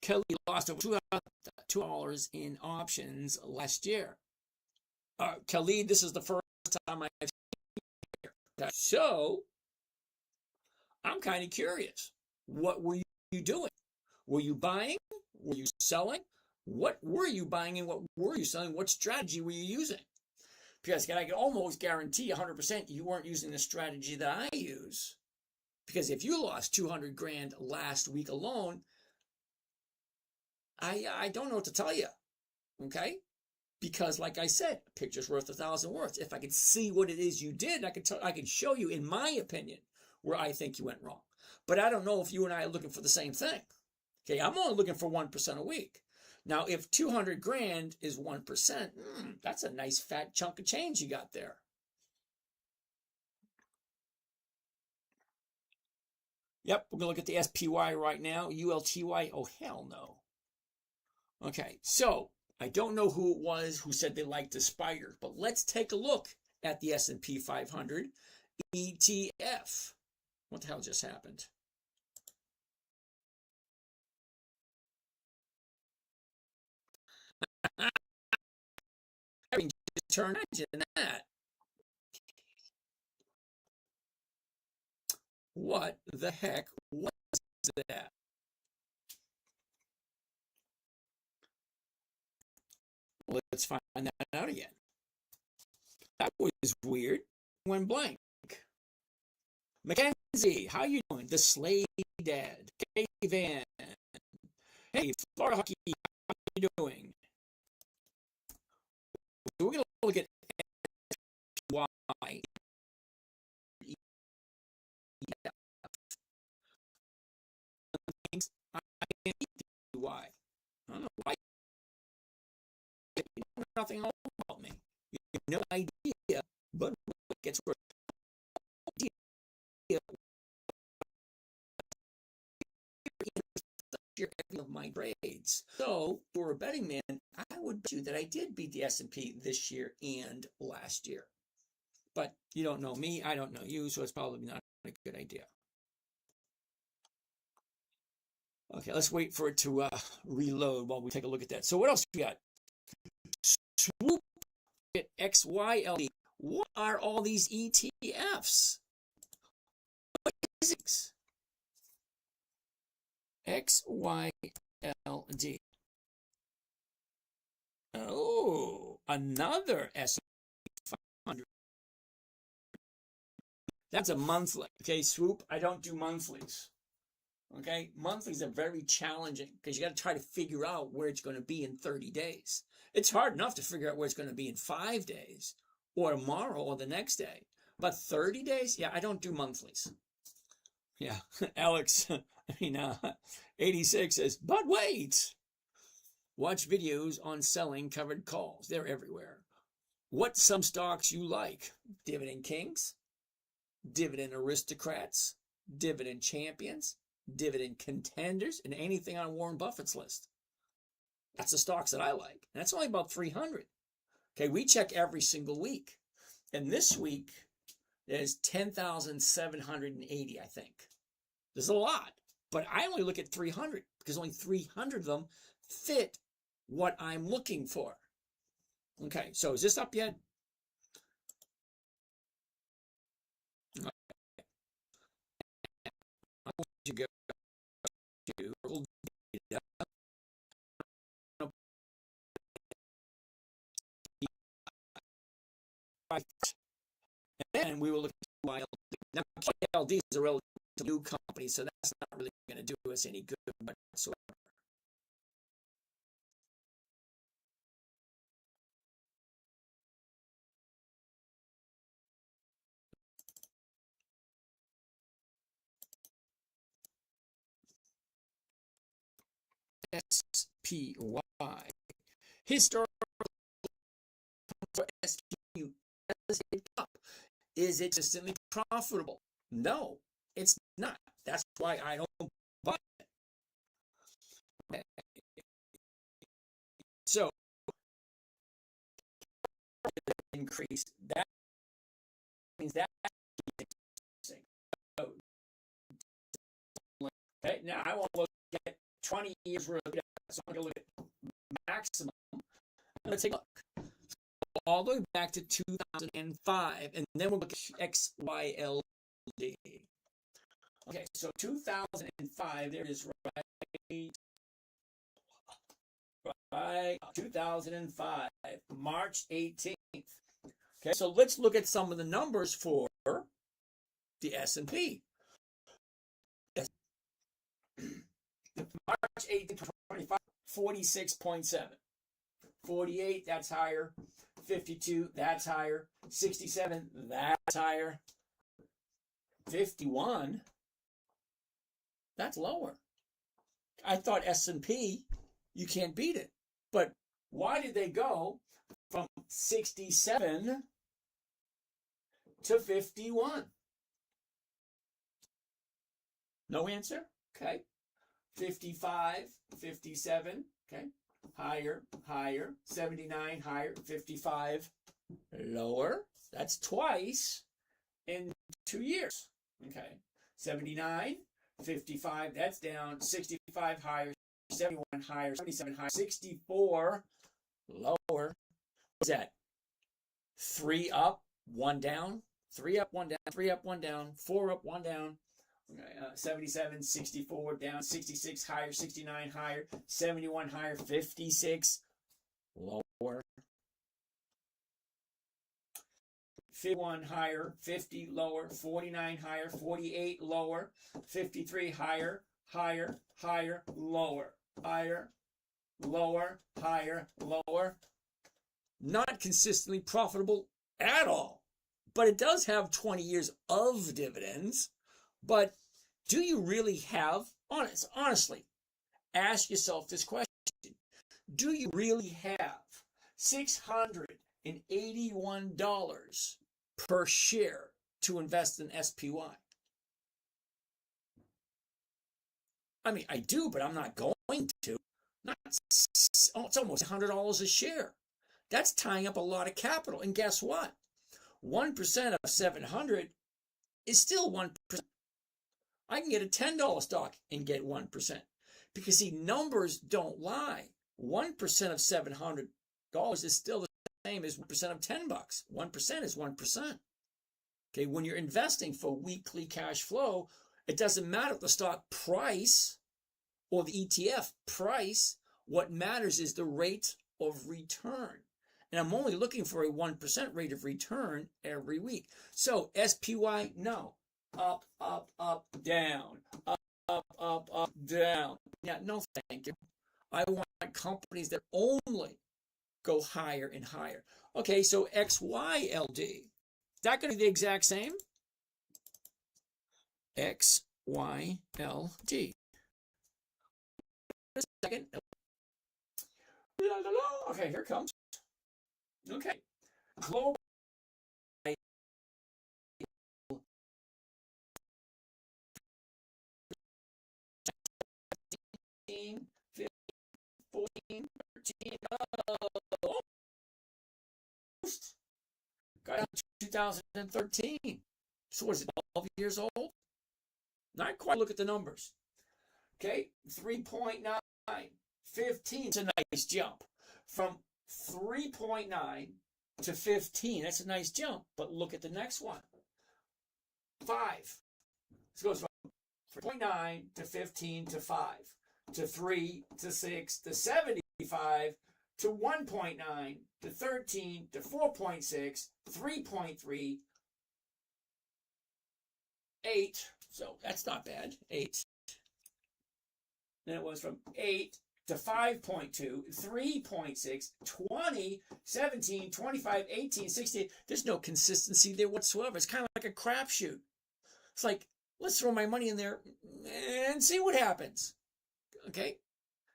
Kelly lost over $2 in options last year. Kelly, this is the first time I've seen it. So, I'm kind of curious. What were you doing? Were you buying? Were you selling? What were you buying and what were you selling? What strategy were you using? Because I can almost guarantee 100% you weren't using the strategy that I use. Because if you lost 200 grand last week alone, I don't know what to tell you. Okay? Because like I said, a picture's worth 1,000 words. If I could see what it is you did, I could show you, in my opinion, where I think you went wrong. But I don't know if you and I are looking for the same thing. Okay, I'm only looking for 1% a week. Now, if 200 grand is 1%, that's a nice fat chunk of change you got there. Yep, we're going to look at the SPY right now. ULTY, oh, hell no. Okay, so I don't know who it was who said they liked the spider, but let's take a look at the S&P 500 ETF. What the hell just happened? Having just turned on that. What the heck was that? Let's find that out again. That was weird. Went blank. Mackenzie, how you doing? The Slade Dad. Kay Van. Hey, Florida Hockey, how you doing? We're going to look at SPY. Why? I don't know why. You know nothing about me. You have no idea, but what gets worse. Of my grades. So, for a betting man, I would bet you that I did beat the S&P this year and last year. But you don't know me, I don't know you, so it's probably not a good idea. Okay, let's wait for it to reload while we take a look at that. So what else we got? Swoop at XYLD. What are all these ETFs? What is it? XYLD. Oh, another S&P 500. That's a monthly. Okay, Swoop, I don't do monthlies. Okay, monthlies are very challenging because you got to try to figure out where it's going to be in 30 days. It's hard enough to figure out where it's going to be in 5 days or tomorrow or the next day. But 30 days? Yeah, I don't do monthlies. Yeah, Alex, 86 says, but wait. Watch videos on selling covered calls. They're everywhere. What some stocks you like? Dividend Kings, Dividend Aristocrats, Dividend Champions, Dividend Contenders, and anything on Warren Buffett's list. That's the stocks that I like. And that's only about 300. Okay, we check every single week. And this week, there's 10,780, I think. There's a lot. But I only look at 300 because only 300 of them fit what I'm looking for. Okay, so is this up yet? I want you to go to data. Right. And then we will look at YLD. Now, YLD is a relatively new company, so that's not really going to do us any good whatsoever. SPY. Historical SQ. Is it consistently profitable? No, it's not. That's why I don't buy it. So, increase. That means that. Okay, now I want to look at 20 years worth of data. So I'm going to look at maximum. Let's take a look. All the way back to 2005, and then we'll look at XYLD. Okay, so 2005, there is right, 2005, March 18th. Okay, so let's look at some of the numbers for the S&P. March 18th, 25, 46.7. 48, that's higher. 52, that's higher. 67, that's higher. 51, that's lower. I thought S&P, you can't beat it. But why did they go from 67 to 51? No answer? Okay. 55, 57, okay. Higher, higher, 79, higher, 55, lower. That's twice in 2 years. Okay. 79, 55, that's down, 65 higher, 71 higher, 77 higher, 64 lower. What is that? 3 up, 1 down, 3 up, 1 down, 3 up, 1 down, 4 up, 1 down. 77, 64 down, 66 higher, 69 higher, 71 higher, 56 lower, 51 higher, 50 lower, 49 higher, 48 lower, 53 higher, higher, higher, lower, higher, lower, higher, lower. Not consistently profitable at all, but it does have 20 years of dividends. But do you really have, honestly, ask yourself this question. Do you really have $681 per share to invest in SPY? I mean, I do, but I'm not going to. It's almost $100 a share. That's tying up a lot of capital. And guess what? 1% of 700 is still 1%. I can get a $10 stock and get 1%. Because, see, numbers don't lie. 1% of $700 is still the same as 1% of $10. 1% is 1%. Okay, when you're investing for weekly cash flow, it doesn't matter the stock price. or the ETF price. What matters is the rate of return. And I'm only looking for a 1% rate of return every week. So SPY, no. Up, up, up, down. Up, up, up, down. Yeah, no thank you. I want companies that only go higher and higher. Okay, so XYLD. Is that going to be the exact same? XYLD. Just a second. Okay, here it comes. Okay. Global 15, 14, 13, almost. Got out 2013. So what is it, 12 years old? Not quite. Look at the numbers. Okay, 3.9, 15. It's a nice jump. From 3.9 to 15, that's a nice jump. But look at the next one. 5. This goes from 3.9 to 15 to 5 to 3 to 6 to 75 to 1.9 to 13 to 4.6, 3.3, 8. So that's not bad. 8. Then it was from 8 to 5.2, 3.6, 20, 17, 25, 18, 16. There's no consistency there whatsoever. It's kind of like a crapshoot. It's like, let's throw my money in there and see what happens. Okay?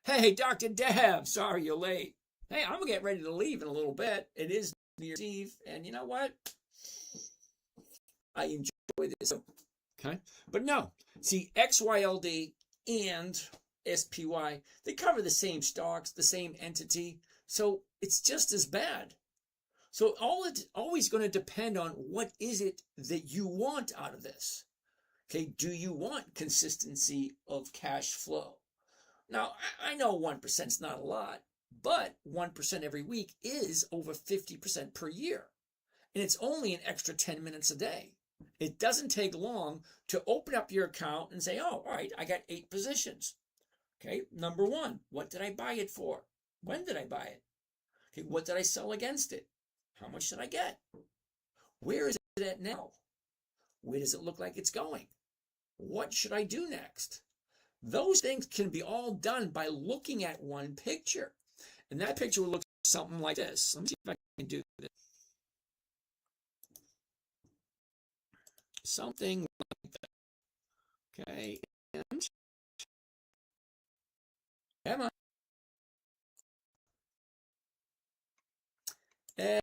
Hey, Dr. Deb, sorry you're late. Hey, I'm going to get ready to leave in a little bit. It is New Year's Eve, and you know what? I enjoy this. Okay? But no. See, XYLD and SPY, they cover the same stocks, the same entity. So it's just as bad. So it's always going to depend on what is it that you want out of this. Okay, do you want consistency of cash flow? Now, I know 1% is not a lot, but 1% every week is over 50% per year. And it's only an extra 10 minutes a day. It doesn't take long to open up your account and say, oh, all right, I got 8 positions. Okay, number 1, what did I buy it for? When did I buy it? Okay, what did I sell against it? How much did I get? Where is it at now? Where does it look like it's going? What should I do next? Those things can be all done by looking at one picture. And that picture will look something like this. Let me see if I can do this. Something like that. Okay, and come on.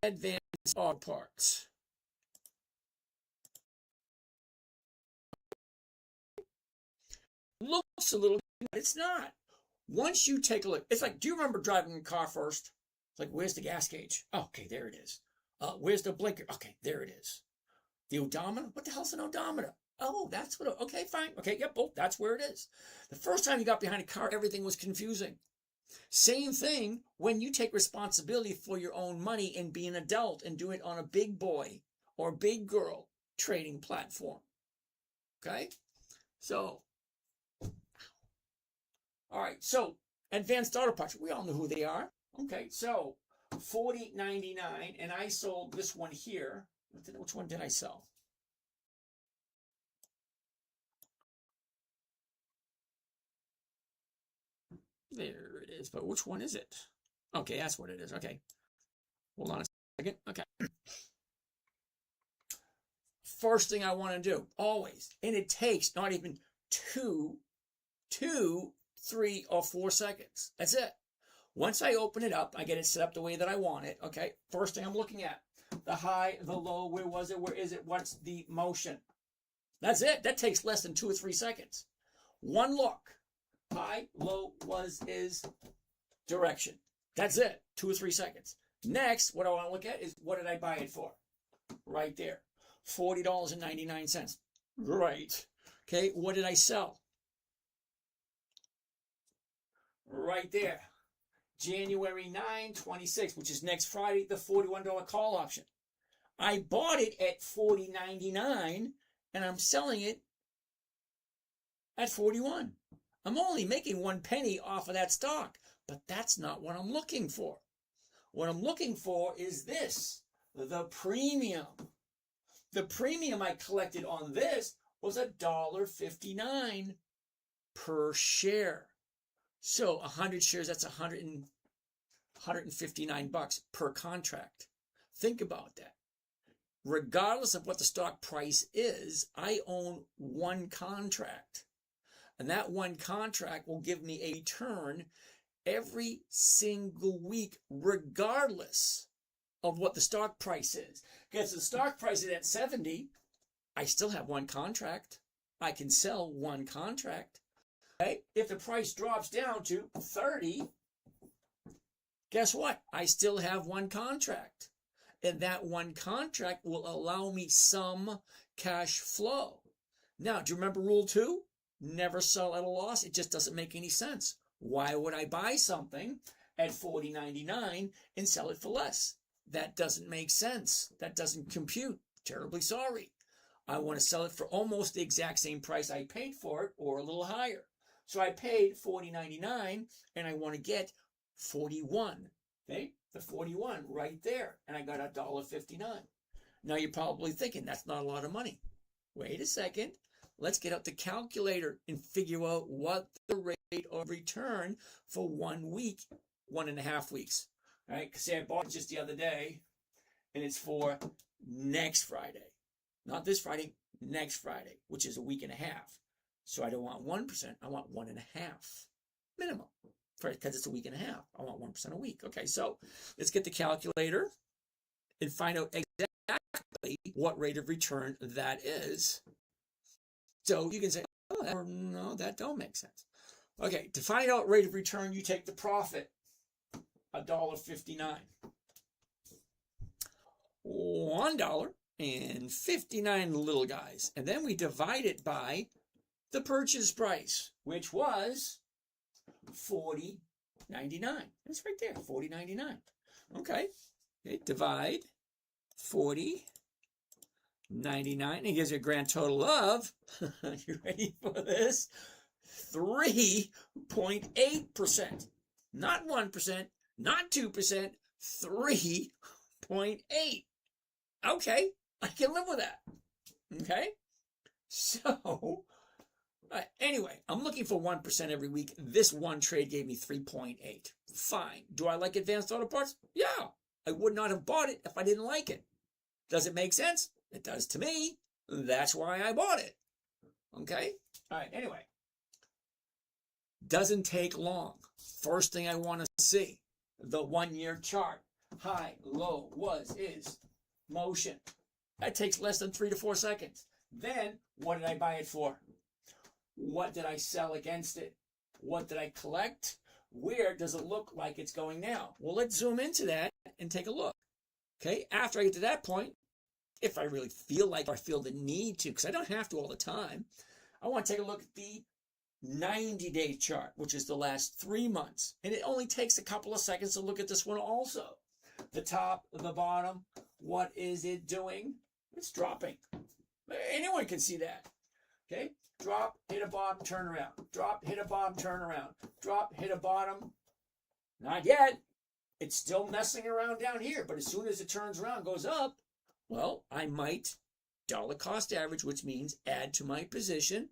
Advanced auto parts. Looks a little, but it's not. Once you take a look, it's like, do you remember driving a car first? It's like, where's the gas gauge? Oh, okay, there it is. Where's the blinker? Okay, there it is. The odometer? What the hell's an odometer? Oh, that's what, okay, fine. Okay, yep, oh, that's where it is. The first time you got behind a car, everything was confusing. Same thing when you take responsibility for your own money and be an adult and do it on a big boy or big girl trading platform. Okay? So, all right, so advanced auto parts, we all know who they are. Okay, so $40.99, and I sold this one here. Which one did I sell? There it is, but which one is it? Okay, that's what it is. Okay, hold on a second. Okay. First thing I want to do, always, and it takes not even 2, 3, or 4 seconds. That's it. Once I open it up, I get it set up the way that I want it. Okay, first thing I'm looking at, the high, the low, where was it, where is it, what's the motion? That's it. That takes less than 2 or 3 seconds. One look. High, low, was, is, direction. That's it. 2 or 3 seconds. Next, what I want to look at is what did I buy it for? Right there. $40.99. Right. Okay, what did I sell? Right there. January 9, 26, which is next Friday, the $41 call option. I bought it at $40.99 and I'm selling it at $41. I'm only making 1 penny off of that stock, but that's not what I'm looking for. What I'm looking for is this, the premium. The premium I collected on this was $1.59 per share. So 100 shares, that's $159 per contract. Think about that. Regardless of what the stock price is, I own 1 contract. And that 1 contract will give me a return every single week, regardless of what the stock price is. Because the stock price is at 70, I still have 1 contract. I can sell 1 contract. Okay? If the price drops down to 30, guess what? I still have 1 contract. And that 1 contract will allow me some cash flow. Now, do you remember rule 2? Never sell at a loss. It just doesn't make any sense. Why would I buy something at $40.99 and sell it for less? That doesn't make sense. That doesn't compute. Terribly sorry. I want to sell it for almost the exact same price I paid for it or a little higher. So I paid $40.99 and I want to get 41. Okay? The 41 right there. And I got $1.59. Now you're probably thinking that's not a lot of money. Wait a second. Let's get out the calculator and figure out what the rate of return for 1 week, 1.5 weeks. All right? Because say I bought it just the other day and it's for next Friday. Not this Friday, next Friday, which is a week and a half. So I don't want 1%, I want 1.5 minimum. Because it's a week and a half. I want 1% a week. Okay, so let's get the calculator and find out exactly what rate of return that is. So you can say, oh, no, that don't make sense. Okay, to find out rate of return, you take the profit, $1.59. $1.59 little guys. And then we divide it by the purchase price, which was $40.99. It's right there, $40.99. Okay, divide 40.99. It gives you a grand total of, you ready for this? 3.8%. Not 1%, not 2%, 3.8. Okay, I can live with that. Okay, so anyway, I'm looking for 1% every week. This one trade gave me 3.8. Fine. Do I like Advanced Auto Parts? Yeah. I would not have bought it if I didn't like it. Does it make sense? It does to me. That's why I bought it. Okay? All right, anyway. Doesn't take long. First thing I want to see, the 1-year chart. High, low, was, is, motion. That takes less than 3 to 4 seconds. Then, what did I buy it for? What did I sell against it? What did I collect? Where does it look like it's going now? Well, let's zoom into that and take a look. Okay, after I get to that point, if I really feel like I feel the need to, because I don't have to all the time, I want to take a look at the 90-day chart, which is the last 3 months. And it only takes a couple of seconds to look at this one also. The top, the bottom, what is it doing? It's dropping. Anyone can see that. Okay, drop, hit a bottom, turn around. Drop, hit a bottom, turn around. Drop, hit a bottom. Not yet. It's still messing around down here. But as soon as it turns around, goes up, well, I might dollar cost average, which means add to my position.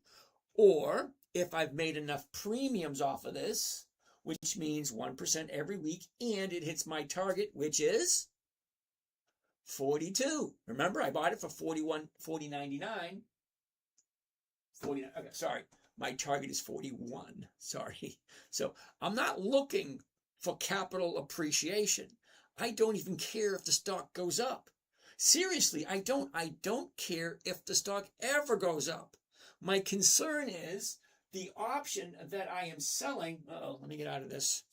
Or if I've made enough premiums off of this, which means 1% every week, and it hits my target, which is 42. Remember, I bought it for $40.99. 49. Okay, sorry. My target is 41. Sorry. So I'm not looking for capital appreciation. I don't even care if the stock goes up. Seriously, I don't care if the stock ever goes up. My concern is the option that I am selling. Let me get out of this.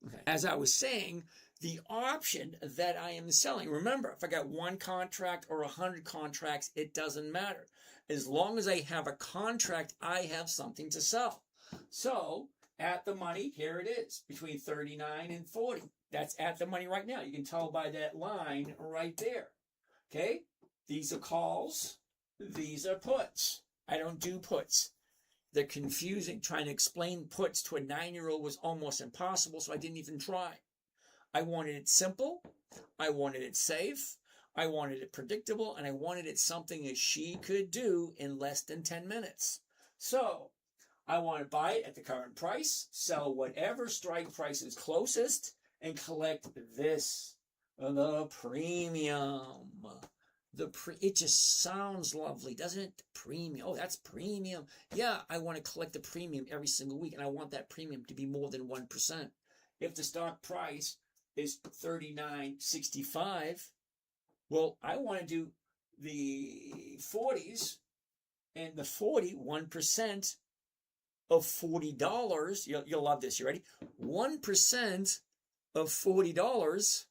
Okay. As I was saying, the option that I am selling, remember, if I got 1 contract or 100 contracts, it doesn't matter. As long as I have a contract, I have something to sell. So at the money. Here it is, between 39 and 40. That's at the money right now. You can tell by that line right there. Okay? These are calls. These are puts. I don't do puts. They're confusing. Trying to explain puts to a 9-year-old was almost impossible, so I didn't even try. I wanted it simple. I wanted it safe. I wanted it predictable, and I wanted it something that she could do in less than 10 minutes. So I want to buy it at the current price, sell whatever strike price is closest, and collect this, the premium. It just sounds lovely, doesn't it? Premium. Oh, that's premium. Yeah, I want to collect the premium every single week, and I want that premium to be more than 1%. If the stock price is $39.65, well, I want to do the 40s, and the 1% of $40. You'll love this. You ready? 1% of $40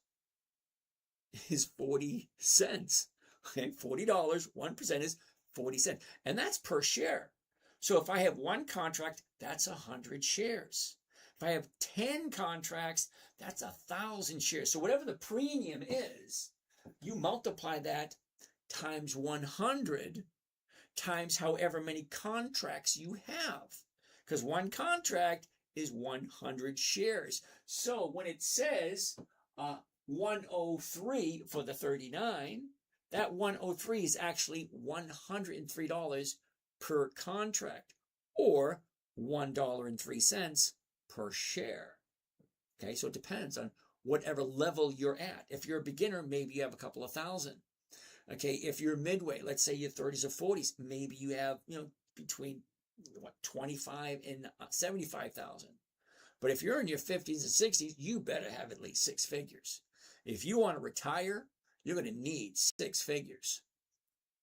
is 40 cents. Okay, $40, 1% is 40 cents. And that's per share. So if I have one contract, that's 100 shares. If I have 10 contracts, that's 1,000 shares. So whatever the premium is, you multiply that times 100 times however many contracts you have. Because one contract is 100 shares. So when it says 103 for the 39, that 103 is actually $103 per contract, or $1.03 per share. Okay, so it depends on whatever level you're at. If you're a beginner, maybe you have a couple of thousand. Okay, if you're midway, let's say your 30s or 40s, maybe you have, between 25 and 75,000. But if you're in your 50s and 60s, you better have at least 6 figures. If you want to retire, you're going to need 6 figures,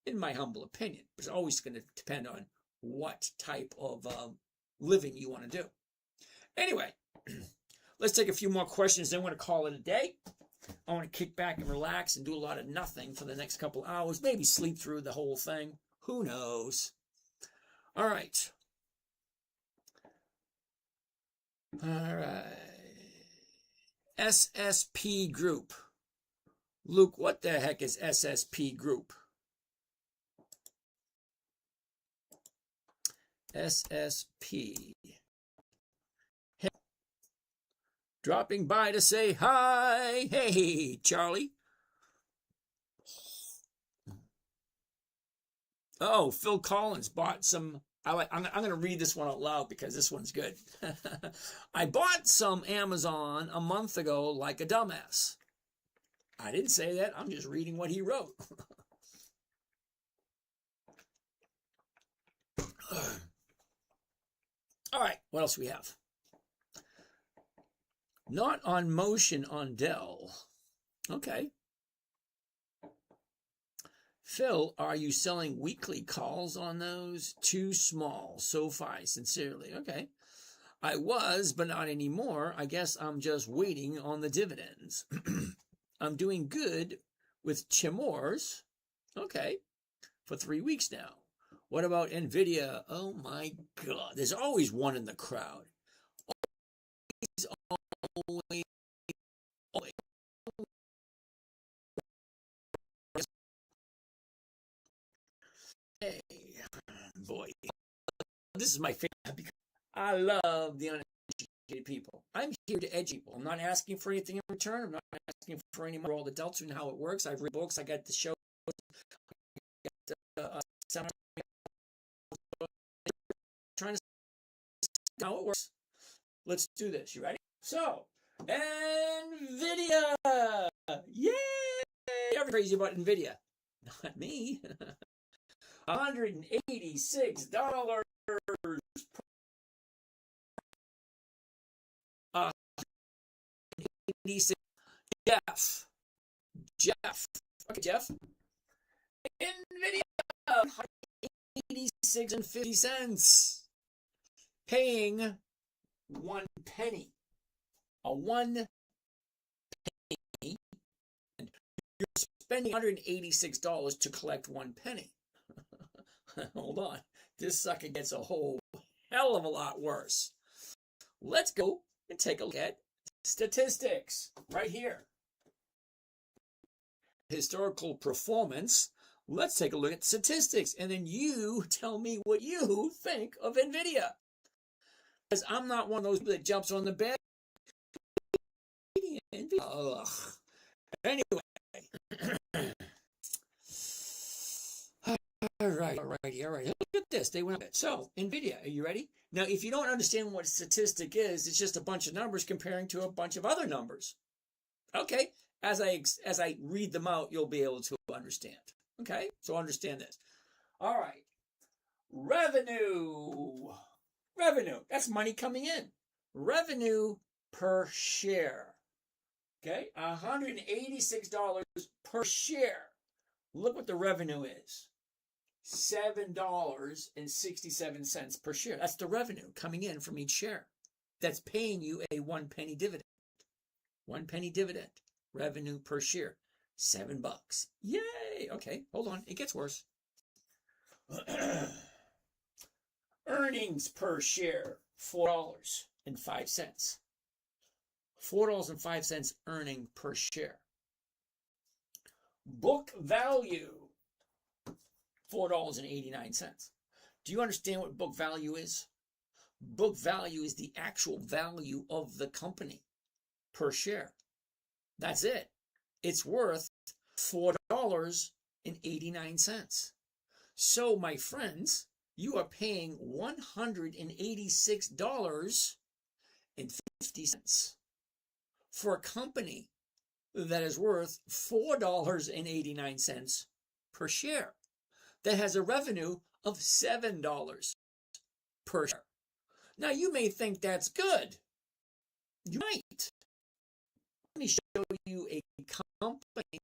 in my humble opinion. It's always going to depend on what type of living you want to do. Anyway, let's take a few more questions, then we're going to call it a day. I want to kick back and relax and do a lot of nothing for the next couple hours, maybe sleep through the whole thing. Who knows? All right. All right. SSP Group. Luke, what the heck is SSP Group? SSP. Hey. Dropping by to say hi. Hey, Charlie. Oh, Phil Collins bought some. I'm going to read this one out loud because this one's good. I bought some Amazon a month ago like a dumbass. I didn't say that. I'm just reading what he wrote. All right, what else do we have? Not on motion on Dell. Okay. Phil, are you selling weekly calls on those? Too small. SoFi, sincerely. Okay. I was, but not anymore. I guess I'm just waiting on the dividends. I'm doing good with Chimors. Okay. For 3 weeks now. What about NVIDIA? Oh my God. There's always one in the crowd. Always. Hey, boy. This is my favorite because I love the uneducated people. I'm here to educate people. I'm not asking for anything in return. I'm not asking for any more. All the delta and how it works. I've read books. I got the show. Trying to see how it works. Let's do this. You ready? So, NVIDIA! Yay! Everybody's crazy about NVIDIA. Not me. $186. Jeff. Okay, Jeff. NVIDIA. 86.50. Paying 1 penny. A 1 penny. And you're spending $186 to collect 1 penny. Hold on. This sucker gets a whole hell of a lot worse. let's go and take a look at statistics right here. Historical performance. Let's take a look at statistics, and then you tell me what you think of NVIDIA. Because I'm not one of those that jumps on the bed. Ugh. Anyway. All right. Look at this. They went up. So, NVIDIA, are you ready? Now, if you don't understand what a statistic is, it's just a bunch of numbers comparing to a bunch of other numbers. Okay. As I read them out, you'll be able to understand. Okay? So understand this. All right. Revenue. That's money coming in. Revenue per share. Okay? $186 per share. Look what the revenue is. $7.67 per share. That's the revenue coming in from each share. That's paying you a 1 penny dividend. 1 penny dividend. Revenue per share. $7. Yay! Okay, hold on. It gets worse. Earnings per share. $4.05. $4.05 earning per share. Book value. $4.89. Do you understand what book value is? Book value is the actual value of the company per share. That's it. It's worth $4.89. So, my friends, you are paying $186.50 for a company that is worth $4.89 per share, that has a revenue of $7 per share. Now, you may think that's good. You might. Let me show you a company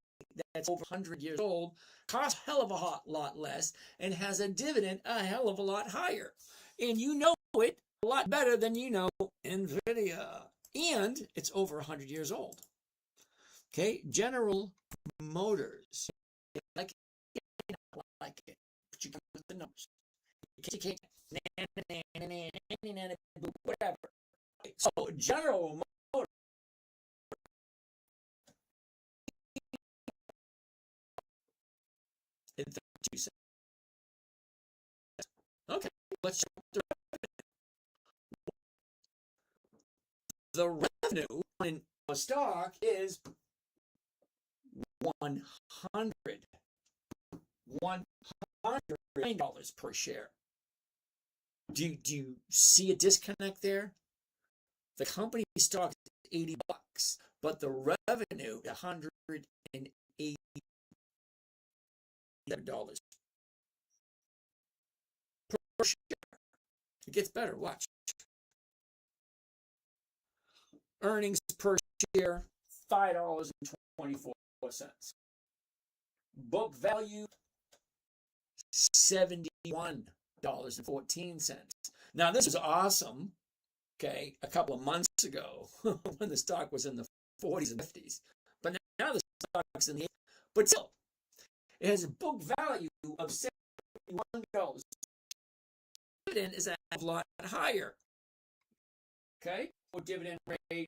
that's over 100 years old, costs a hell of a lot less, and has a dividend a hell of a lot higher. And you know it a lot better than you know NVIDIA. And it's over 100 years old. Okay, General Motors. Like it, but you can with the numbers. You can't, whatever. So General Motors. Okay, let's check the revenue in a stock is $109 per share. Do you see a disconnect there? The company stock is $80, but the revenue is $187. Per share. It gets better. Watch. Earnings per share, $5.24. Book value, $71.14. Now, this is awesome, okay, a couple of months ago when the stock was in the 40s and 50s. But now the stock's in the 80s. But still, it has a book value of $71. Dividend is a lot higher. Okay? Well, dividend rate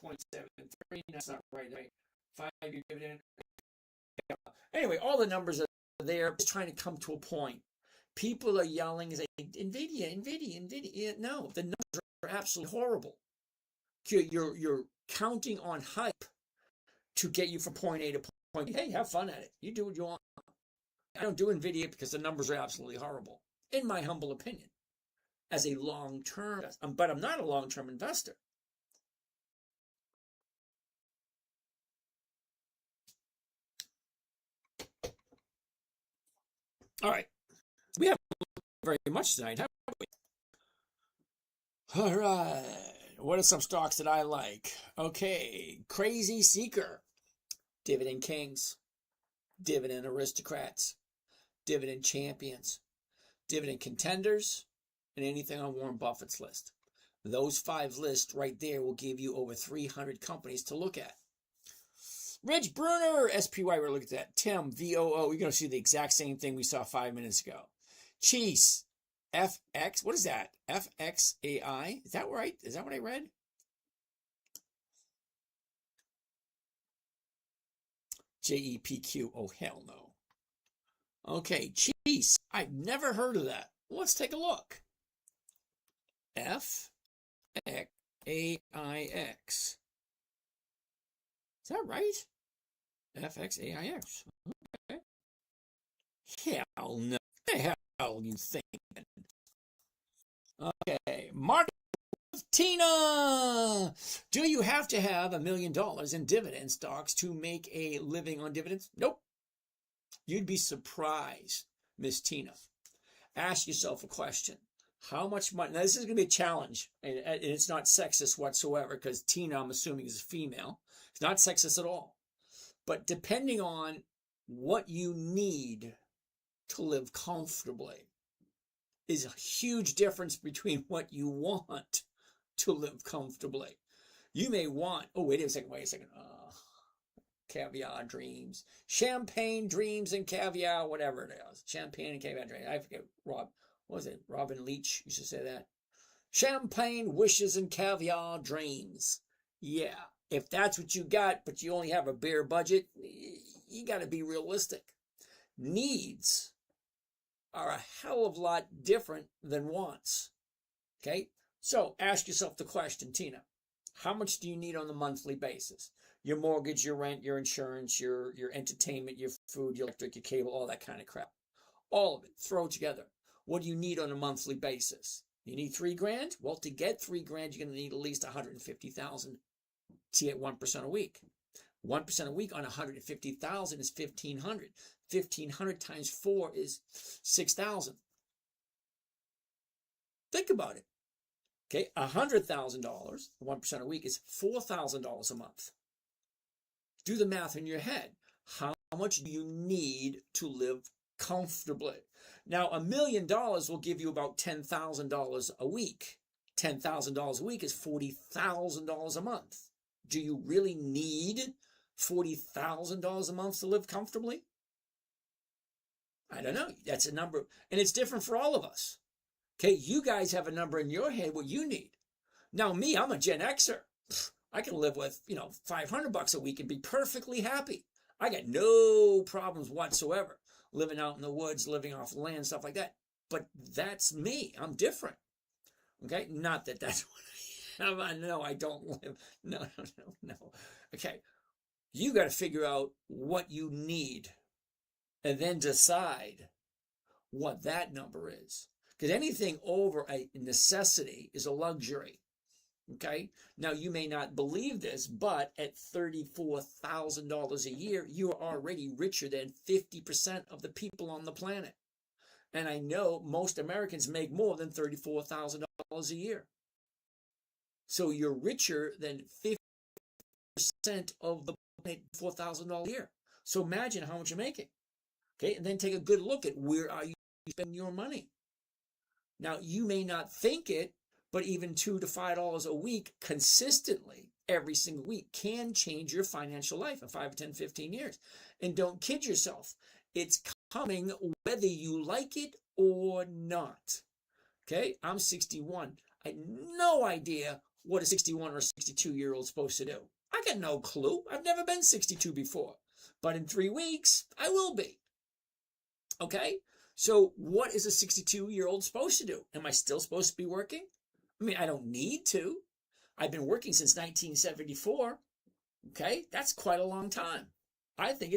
0.73. That's not right. 5-year dividend. Anyway, all the numbers are there. Just trying to come to a point. People are yelling and saying, NVIDIA. No, the numbers are absolutely horrible. You're counting on hype to get you from point A to point B. Hey, have fun at it. You do what you want. I don't do NVIDIA because the numbers are absolutely horrible, in my humble opinion, as a long-term, but I'm not a long-term investor. All right. We haven't looked very much tonight, have we? All right. What are some stocks that I like? Okay. Crazy Seeker. Dividend Kings. Dividend Aristocrats. Dividend Champions. Dividend Contenders. And anything on Warren Buffett's list. Those 5 lists right there will give you over 300 companies to look at. Rich Bruner, SPY, we're looking at that. Tim, VOO, you're going to see the exact same thing we saw 5 minutes ago. Cheese, FX. What is that? FXAI. Is that right? Is that what I read? JEPQ. Oh, hell no. Okay, cheese. I've never heard of that. Let's take a look. FXAIX. Is that right? FXAIX. Okay. Hell no. What the hell are you thinking? Okay, Mark Tina. Do you have to have $1 million in dividend stocks to make a living on dividends? Nope. You'd be surprised, Miss Tina. Ask yourself a question. How much money? Now, this is going to be a challenge, and it's not sexist whatsoever, because Tina, I'm assuming, is a female. It's not sexist at all. But depending on what you need to live comfortably is a huge difference between what you want to live comfortably. You may want, oh, wait a second. Caviar dreams, champagne dreams and caviar, whatever it is. Champagne and caviar dreams. I forget, what was it? Robin Leach used to say that. Champagne wishes and caviar dreams. Yeah, if that's what you got, but you only have a bare budget, you got to be realistic. Needs are a hell of a lot different than wants. Okay? So ask yourself the question, Tina. How much do you need on a monthly basis? Your mortgage, your rent, your insurance, your entertainment, your food, your electric, your cable, all that kind of crap. All of it. Throw it together. What do you need on a monthly basis? You need $3,000? Well, to get $3,000, you're going to need at least $150,000 to get 1% a week. 1% a week on $150,000 is $1,500. $1,500 times 4 is $6,000. Think about it. Okay, $100,000, 1% a week is $4,000 a month. Do the math in your head. How much do you need to live comfortably? Now, $1 million will give you about $10,000 a week. $10,000 a week is $40,000 a month. Do you really need $40,000 a month to live comfortably? I don't know. That's a number, and it's different for all of us. Okay, you guys have a number in your head what you need. Now, me, I'm a Gen Xer. I can live with, $500 a week and be perfectly happy. I got no problems whatsoever living out in the woods, living off land, stuff like that. But that's me. I'm different. Okay, not that that's what I have. No, I don't live. No. Okay, you got to figure out what you need and then decide what that number is. Because anything over a necessity is a luxury. Okay? Now, you may not believe this, but at $34,000 a year, you are already richer than 50% of the people on the planet. And I know most Americans make more than $34,000 a year. So you're richer than 50% of the planet, $4,000 a year. So imagine how much you're making. Okay? And then take a good look at where are you spending your money. Now, you may not think it, but even $2 to $5 a week consistently every single week can change your financial life in 5, 10, 15 years. And don't kid yourself. It's coming whether you like it or not. Okay? I'm 61. I had no idea what a 61 or 62-year-old is supposed to do. I got no clue. I've never been 62 before. But in 3 weeks, I will be. Okay? So what is a 62-year-old supposed to do? Am I still supposed to be working? I mean, I don't need to. I've been working since 1974. Okay, that's quite a long time. I think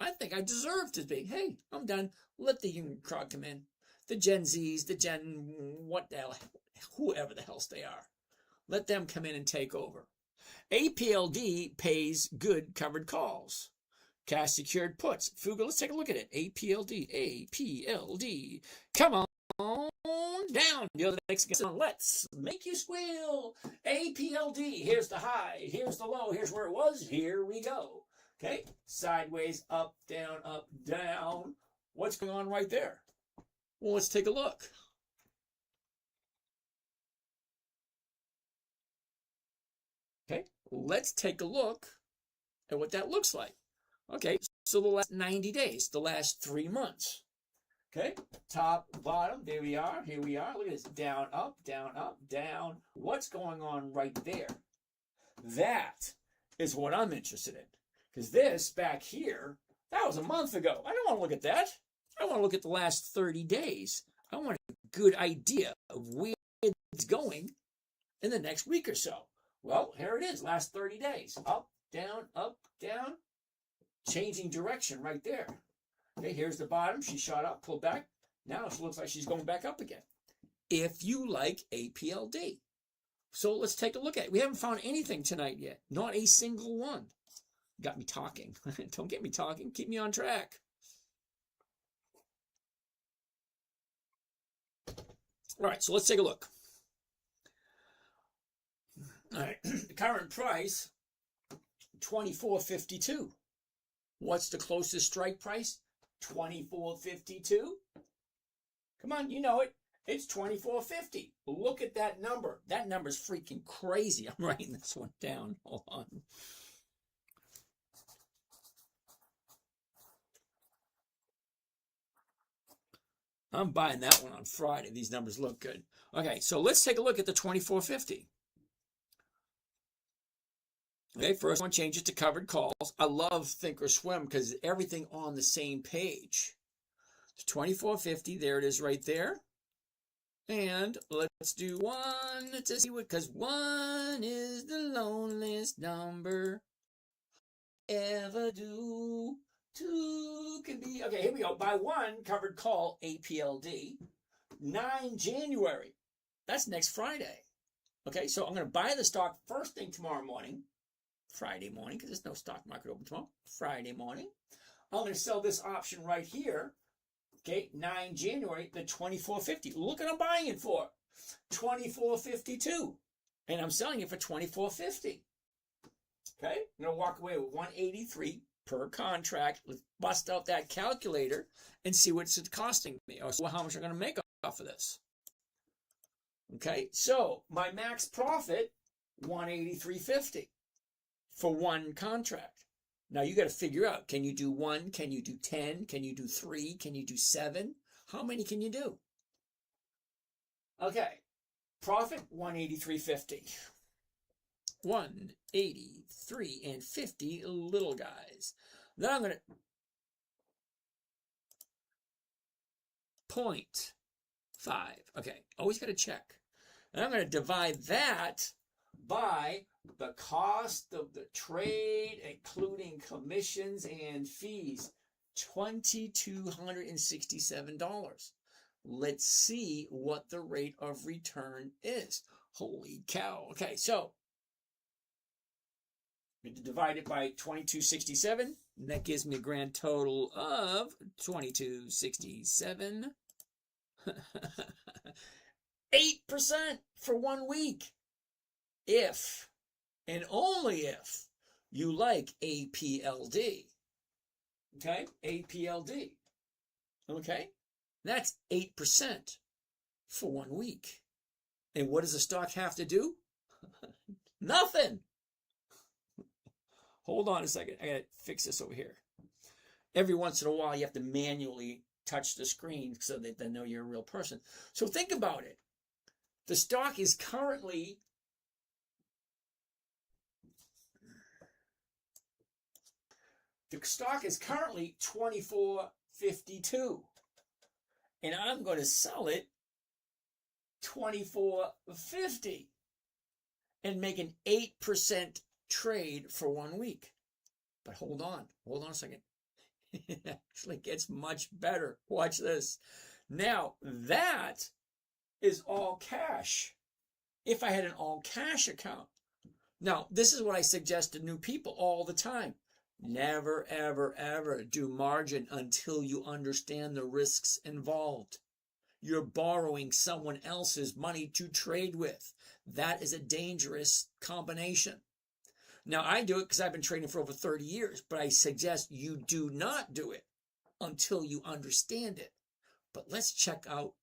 I deserve to be. Hey, I'm done. Let the young crowd come in. The Gen Zs, the Gen what the hell, whoever the hell they are. Let them come in and take over. APLD pays good covered calls. Cash secured puts. Fuga, let's take a look at it. APLD. Come on down. The other next one. Let's make you squeal. APLD. Here's the high. Here's the low. Here's where it was. Here we go. Okay. Sideways, up, down. What's going on right there? Well, let's take a look. Okay. Let's take a look at what that looks like. Okay, so the last 90 days, the last 3 months. Okay, top, bottom, there we are, here we are. Look at this, down, up, down, up, down. What's going on right there? That is what I'm interested in. Because this back here, that was a month ago. I don't want to look at that. I want to look at the last 30 days. I want a good idea of where it's going in the next week or so. Well, here it is, last 30 days. Up, down, changing direction right there. Okay, here's the bottom. She shot up, pulled back. Now she looks like she's going back up again. If you like APLD. So let's take a look at it. We haven't found anything tonight yet. Not a single one. Got me talking. Don't get me talking. Keep me on track. All right, so let's take a look. All right, the current price, $24.52. What's the closest strike price? $24.52. Come on, you know it. It's $24.50. Look at that number. That number's freaking crazy. I'm writing this one down. Hold on. I'm buying that one on Friday. These numbers look good. Okay, so let's take a look at the $24.50. Okay, first one, change it to covered calls. I love Think or Swim because everything on the same page. It's $24.50. There it is right there. And let's do one to see what, because one is the loneliest number ever do. Two can be, okay, here we go. Buy one, covered call, APLD, 9 January. That's next Friday. Okay, so I'm going to buy the stock first thing tomorrow morning, Friday morning, because there's no stock market open tomorrow, Friday morning. I'm going to sell this option right here. Okay, 9 January, the $24.50. Look what I'm buying it for. $24.52. And I'm selling it for $24.50. Okay, I'm going to walk away with $183 per contract. Let's bust out that calculator and see what it's costing me, or how much I'm going to make off of this. Okay, so my max profit, $183.50 for one contract. Now you got to figure out, can you do 1? Can you do 10? Can you do 3? Can you do 7? How many can you do? Okay, profit $183.50. 183 and 50 little guys. Then I'm going to 0.5. Okay, always got to check. And I'm going to divide that by the cost of the trade, including commissions and fees, $2,267. Let's see what the rate of return is. Holy cow. Okay, so I'm going to divide it by 2267, and that gives me a grand total of 2267. 8% for 1 week. If and only if you like APLD. Okay? APLD. Okay? That's 8% for 1 week. And what does the stock have to do? Nothing. Hold on a second. I got to fix this over here. Every once in a while, you have to manually touch the screen so that they know you're a real person. So think about it. The stock is currently $24.52, and I'm going to sell it $24.50 and make an 8% trade for 1 week. But hold on a second. It actually gets much better. Watch this. Now that is all cash. If I had an all cash account. Now, this is what I suggest to new people all the time. Never, ever, ever do margin until you understand the risks involved. You're borrowing someone else's money to trade with. That is a dangerous combination. Now, I do it because I've been trading for over 30 years, but I suggest you do not do it until you understand it. But let's check out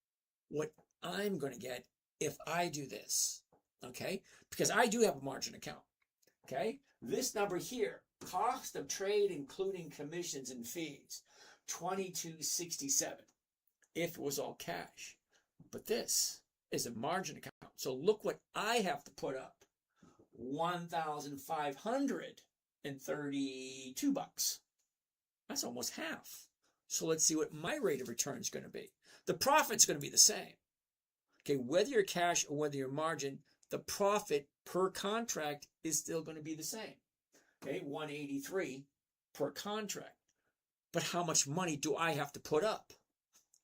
what I'm going to get if I do this, okay? Because I do have a margin account, okay? This number here, cost of trade including commissions and fees, $22.67. if it was all cash. But this is a margin account. So look what I have to put up. $1,532. That's almost half. So let's see what my rate of return is going to be. The profit's going to be the same. Okay, whether you're cash or whether you're margin, the profit per contract is still going to be the same. Okay, 183 per contract. But how much money do I have to put up?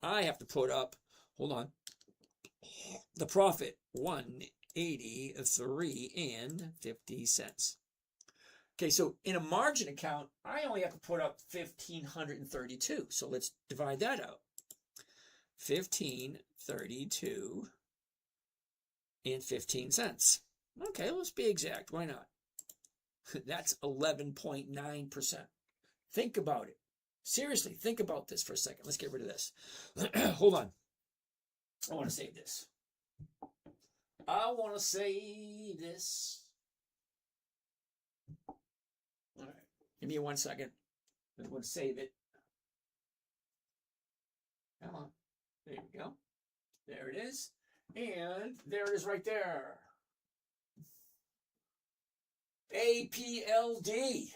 I have to put up, hold on, the profit, 183.50. Okay, so in a margin account, I only have to put up 1,532. So let's divide that out. 1,532.15. Okay, let's be exact. Why not? That's 11.9%. Think about it. Seriously, think about this for a second. Let's get rid of this. Hold on. I want to save this. I want to save this. All right. Give me 1 second. I'm going to save it. Come on. There we go. There it is. And there it is right there. APLD.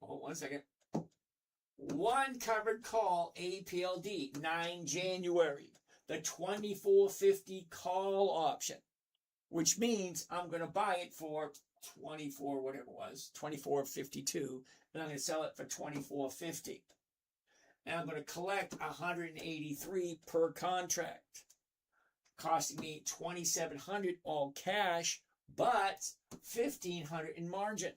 Hold 1 second. One covered call, APLD, 9 January. The 2450 call option, which means I'm going to buy it for 24, whatever it was, 24.52, and I'm going to sell it for 24.50. And I'm going to collect 183 per contract, costing me 2,700 all cash, but 1,500 in margin.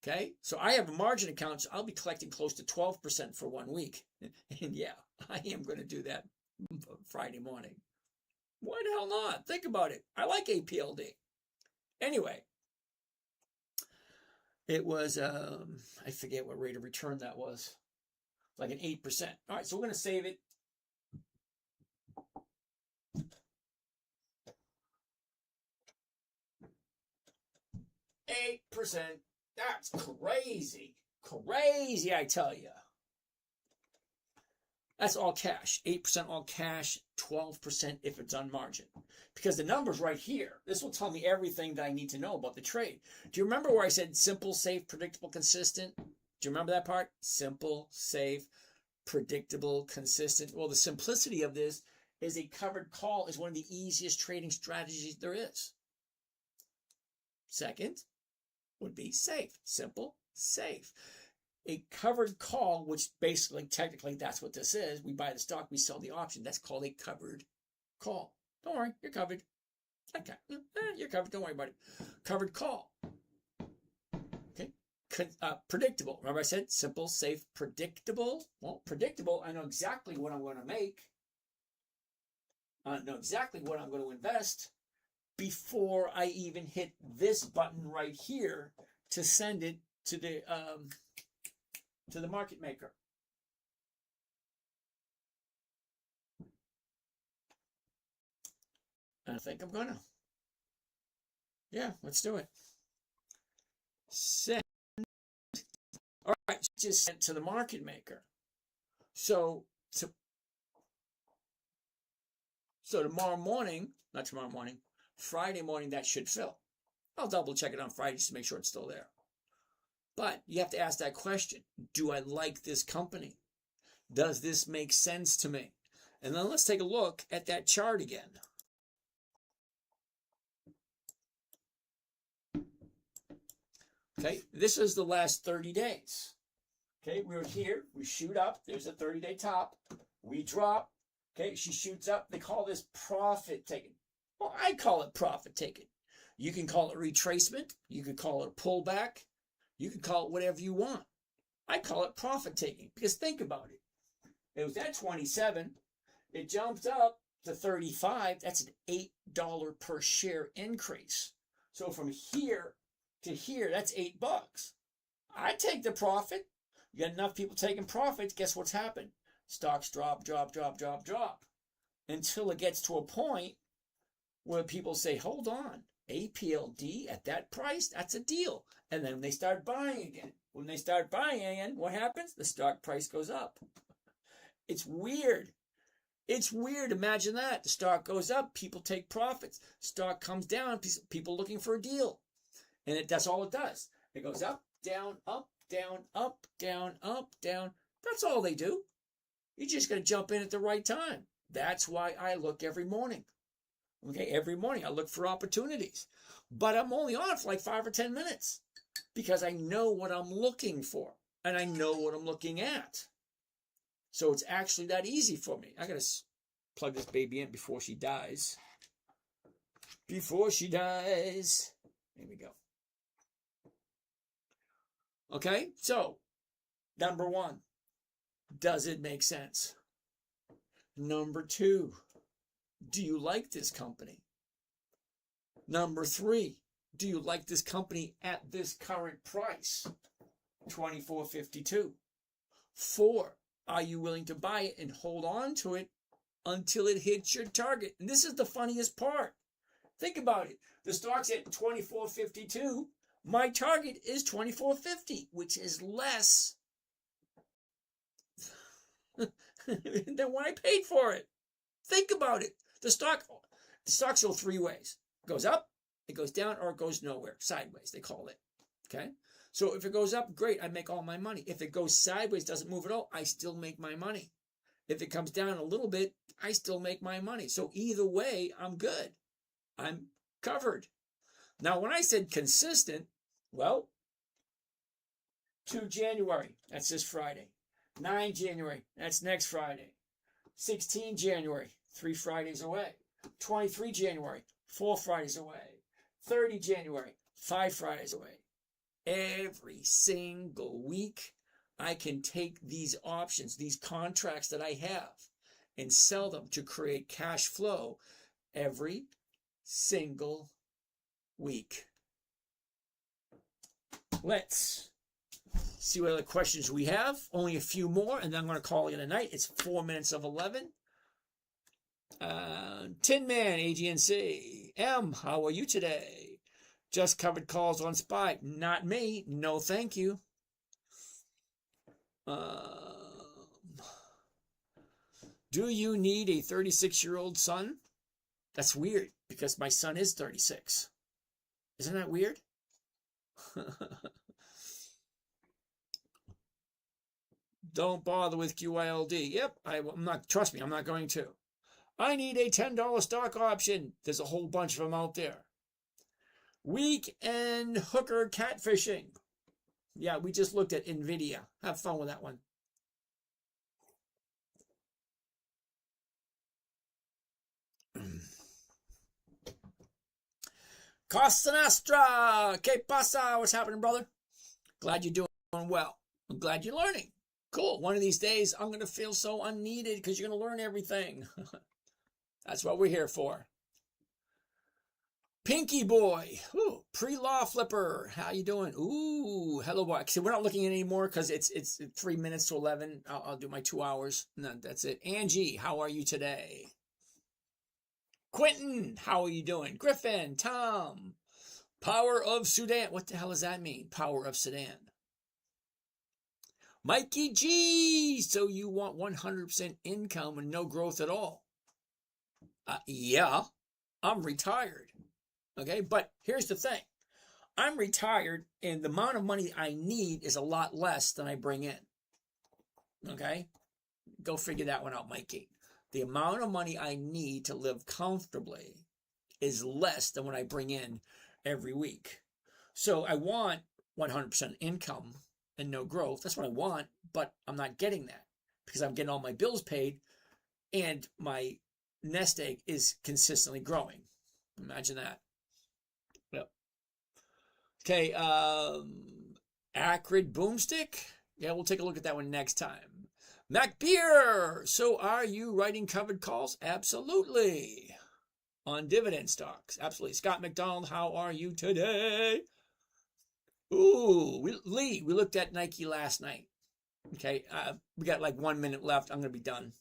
Okay, so I have a margin account, so I'll be collecting close to 12% for 1 week. And yeah, I am going to do that Friday morning. Why the hell not? Think about it. I like APLD. Anyway, it was, I forget what rate of return that was. Like an 8%. All right, so we're going to save it. $8%. That's crazy. Crazy, I tell you. That's all cash. 8% all cash, 12% if it's on margin. Because the number's right here. This will tell me everything that I need to know about the trade. Do you remember where I said simple, safe, predictable, consistent? Do you remember that part? Simple, safe, predictable, consistent. Well, the simplicity of this is a covered call is one of the easiest trading strategies there is. Second would be safe. Simple, safe. A covered call, which basically, technically, that's what this is. We buy the stock, we sell the option. That's called a covered call. Don't worry, you're covered. Okay, you're covered. Don't worry about it. Covered call. Okay, predictable. Remember I said simple, safe, predictable? Well, predictable, I know exactly what I'm going to make. I know exactly what I'm going to invest before I even hit this button right here to send it to the market maker. I think I'm gonna. Yeah, let's do it. Send. All right, just sent to the market maker. So tomorrow morning, not tomorrow morning, Friday morning, that should fill. I'll double check it on Friday just to make sure it's still there. But you have to ask that question. Do I like this company? Does this make sense to me? And then let's take a look at that chart again. Okay, this is the last 30 days. Okay, we're here, we shoot up, there's a 30-day top, we drop, okay, she shoots up. They call this profit taking. Well, I call it profit taking. You can call it retracement, you can call it a pullback, you can call it whatever you want. I call it profit taking because think about it. It was at 27, it jumped up to 35, that's an $8 per share increase. So from here to here, that's $8. I take the profit. You got enough people taking profits, guess what's happened? Stocks drop, drop, drop, drop, drop. Until it gets to a point where people say, hold on, APLD at that price, that's a deal. And then they start buying again. When they start buying, what happens? The stock price goes up. It's weird. It's weird. Imagine that. The stock goes up, people take profits. Stock comes down, people looking for a deal. And that's all it does. It goes up, down, up, down, up, down, up, down. That's all they do. You just got to jump in at the right time. That's why I look every morning. Okay, every morning I look for opportunities. But I'm only on for like 5 or 10 minutes because I know what I'm looking for and I know what I'm looking at. So it's actually that easy for me. I got to plug this baby in before she dies. Before she dies. There we go. Okay, so number 1, does it make sense? Number 2, do you like this company? Number 3, do you like this company at this current price? $24.52. 4, are you willing to buy it and hold on to it until it hits your target? And this is the funniest part. Think about it. The stock's at $24.52. My target is $24.50, which is less than what I paid for it. Think about it. The stocks go 3 ways. It goes up, it goes down, or it goes nowhere. Sideways, they call it. Okay? So if it goes up, great, I make all my money. If it goes sideways, doesn't move at all, I still make my money. If it comes down a little bit, I still make my money. So either way, I'm good. I'm covered. Now, when I said consistent, well, 2 January, that's this Friday. 9 January, that's next Friday. 16 January, 3 Fridays away. 23 January, 4 Fridays away. 30 January, 5 Fridays away. Every single week, I can take these options, these contracts that I have, and sell them to create cash flow every single week. Let's see what other questions we have. Only a few more, and then I'm going to call it a night. It's 4 minutes of 11. Tin Man, AGNC. M, how are you today? Just covered calls on SPY. Not me. No, thank you. Do you need a 36-year-old son? That's weird, because my son is 36. Isn't that weird? Don't bother with QILD. Yep, I'm not. Trust me, I'm not going to. I need a $10 stock option. There's a whole bunch of them out there. Weekend hooker catfishing. Yeah, we just looked at NVIDIA. Have fun with that one. Costa Nostra. Que pasa? What's happening, brother? Glad you're doing well. I'm glad you're learning. Cool. One of these days, I'm going to feel so unneeded because you're going to learn everything. That's what we're here for. Pinky Boy. Ooh, pre-law flipper. How you doing? Ooh, hello, boy. See, we're not looking at it anymore because it's 3 minutes to 11. I'll do my 2 hours. No, that's it. Angie, how are you today? Quentin, how are you doing? Griffin, Tom. Power of Sudan. What the hell does that mean? Power of Sudan. Mikey G, so you want 100% income and no growth at all? Yeah, I'm retired. Okay, but here's the thing. I'm retired and the amount of money I need is a lot less than I bring in. Okay, go figure that one out, Mikey. The amount of money I need to live comfortably is less than what I bring in every week. So I want 100% income and no growth. That's what I want, but I'm not getting that because I'm getting all my bills paid and my nest egg is consistently growing. Imagine that. Yep. Okay, Acrid Boomstick. Yeah, we'll take a look at that one next time. Mac Beer. So are you writing covered calls? Absolutely. On dividend stocks. Absolutely. Scott McDonald, how are you today? Ooh, Lee, we looked at Nike last night. Okay, we got like 1 minute left. I'm going to be done.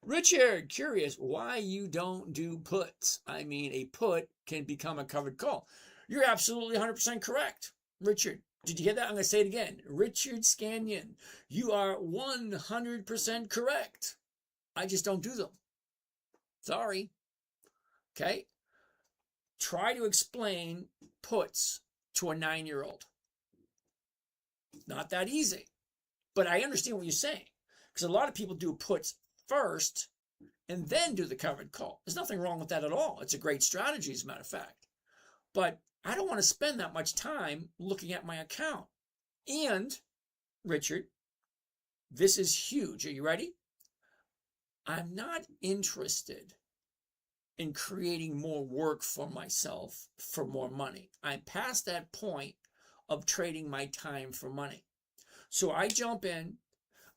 Richard, curious why you don't do puts. I mean, a put can become a covered call. You're absolutely 100% correct, Richard. Did you hear that? I'm going to say it again. Richard Scannion, you are 100% correct. I just don't do them. Sorry. Okay? Try to explain puts to a 9-year-old. Not that easy. But I understand what you're saying. Because a lot of people do puts first and then do the covered call. There's nothing wrong with that at all. It's a great strategy, as a matter of fact. But I don't want to spend that much time looking at my account. And, Richard, this is huge. Are you ready? I'm not interested in creating more work for myself for more money. I'm past that point of trading my time for money. So I jump in,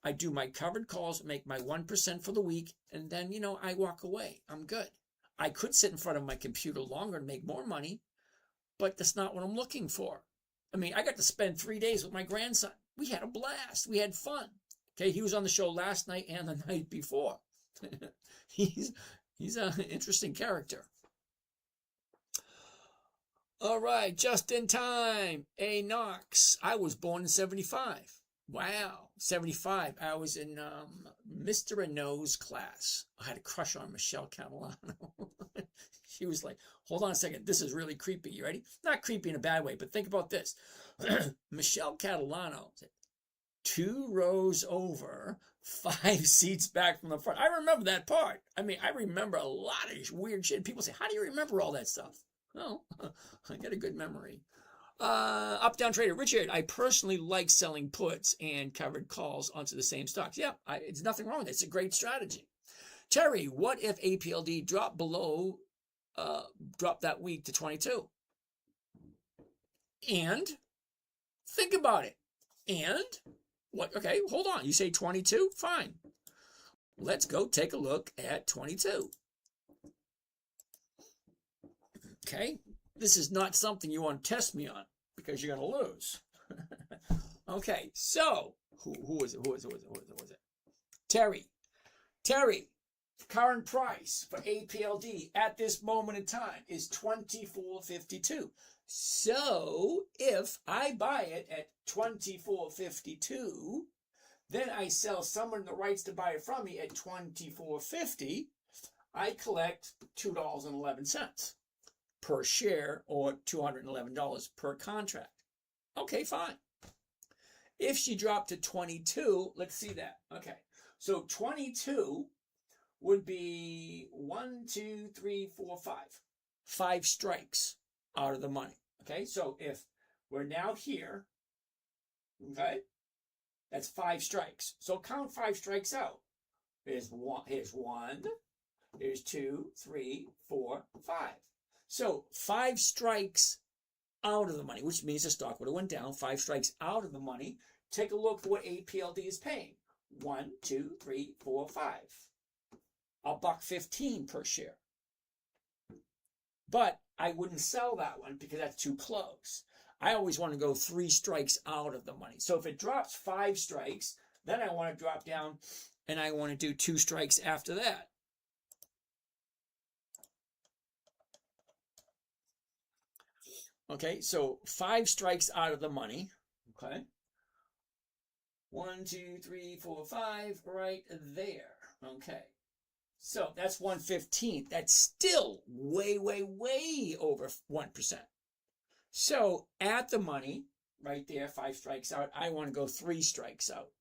I do my covered calls, make my 1% for the week, and then, I walk away. I'm good. I could sit in front of my computer longer and make more money, but that's not what I'm looking for. I mean, I got to spend 3 days with my grandson. We had a blast. We had fun. Okay, he was on the show last night and the night before. He's an interesting character. All right, just in time. A. Knox. I was born in 75. Wow, 75. I was in Mr. Renault's class. I had a crush on Michelle Catalano. She was like, hold on a second. This is really creepy. You ready? Not creepy in a bad way, but think about this. Michelle Catalano, 2 rows over, 5 seats back from the front. I remember that part. I mean, I remember a lot of weird shit. People say, how do you remember all that stuff? Well, I got a good memory. Up-down trader. Richard, I personally like selling puts and covered calls onto the same stocks. Yeah, it's nothing wrong with it. It's a great strategy. Terry, what if APLD dropped that week to 22? And think about it. And what? Okay, hold on. You say 22? Fine. Let's go take a look at 22. Okay, this is not something you want to test me on because you're going to lose. Okay, so who was it? Terry, current price for APLD at this moment in time is $24.52. So if I buy it at $24.52, then I sell someone the rights to buy it from me at $24.50, I collect $2.11 per share, or $211 per contract. Okay, fine. If she dropped to 22, let's see that. Okay, so 22 would be 1, 2, 3, 4, 5. 5 strikes out of the money. Okay, so if we're now here, okay, that's 5 strikes. So count 5 strikes out. Here's 1, here's 2, 3, 4, 5. So 5 strikes out of the money, which means the stock would have went down. 5 strikes out of the money. Take a look at what APLD is paying. 1, 2, 3, 4, 5. $1.15 per share. But I wouldn't sell that one because that's too close. I always want to go 3 strikes out of the money. So if it drops 5 strikes, then I want to drop down and I want to do 2 strikes after that. Okay, so 5 strikes out of the money. Okay. 1, 2, 3, 4, 5, right there. Okay. So that's 1/15. That's still way, way, way over 1%. So at the money, right there, 5 strikes out, I want to go 3 strikes out.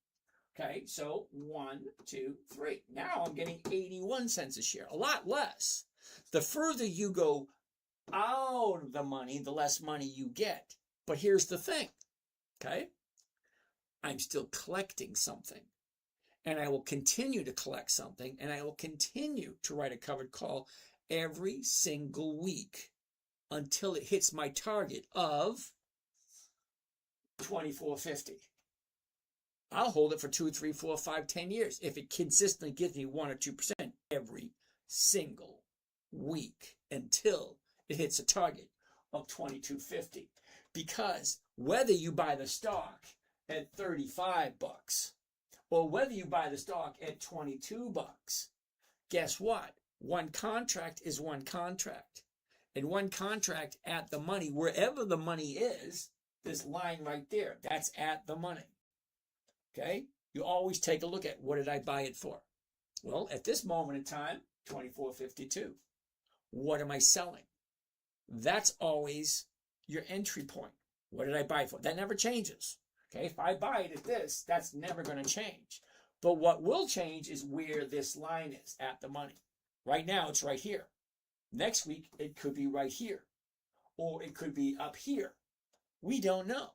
Okay, so 1, 2, 3. Now I'm getting 81 cents a share, a lot less. The further you go out of the money, the less money you get. But here's the thing, okay? I'm still collecting something. And I will continue to collect something, and I will continue to write a covered call every single week until it hits my target of $24.50. I'll hold it for 2, 3, 4, 5, 10 years if it consistently gives me 1 or 2% every single week until it hits a target of $22.50. Because whether you buy the stock at $35 or whether you buy the stock at $22, guess what? One contract is one contract. And one contract at the money, wherever the money is, this line right there. That's at the money. Okay? You always take a look at what did I buy it for? Well, at this moment in time, $24.52. What am I selling? That's always your entry point. What did I buy it for? That never changes. Okay? If I buy it at this, that's never going to change. But what will change is where this line is at the money. Right now, it's right here. Next week, it could be right here. Or it could be up here. We don't know.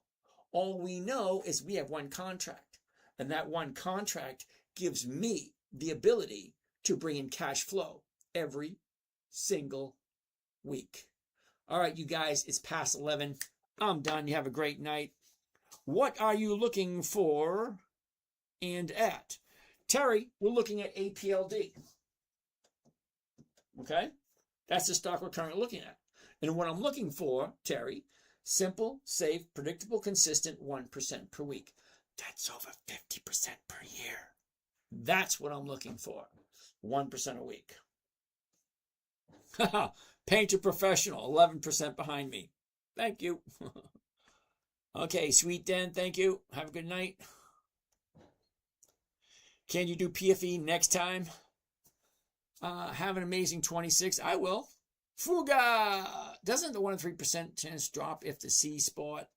All we know is we have one contract. And that one contract gives me the ability to bring in cash flow every single week. All right, you guys, it's past 11. I'm done. You have a great night. What are you looking for and at? Terry, we're looking at APLD. Okay? That's the stock we're currently looking at. And what I'm looking for, Terry, simple, safe, predictable, consistent, 1% per week. That's over 50% per year. That's what I'm looking for. 1% a week. Painter Professional, 11% behind me. Thank you. Okay, Sweet Den, thank you. Have a good night. Can you do PFE next time? Have an amazing 26. I will. Fuga! Doesn't the 1 in 3% chance drop if the C spot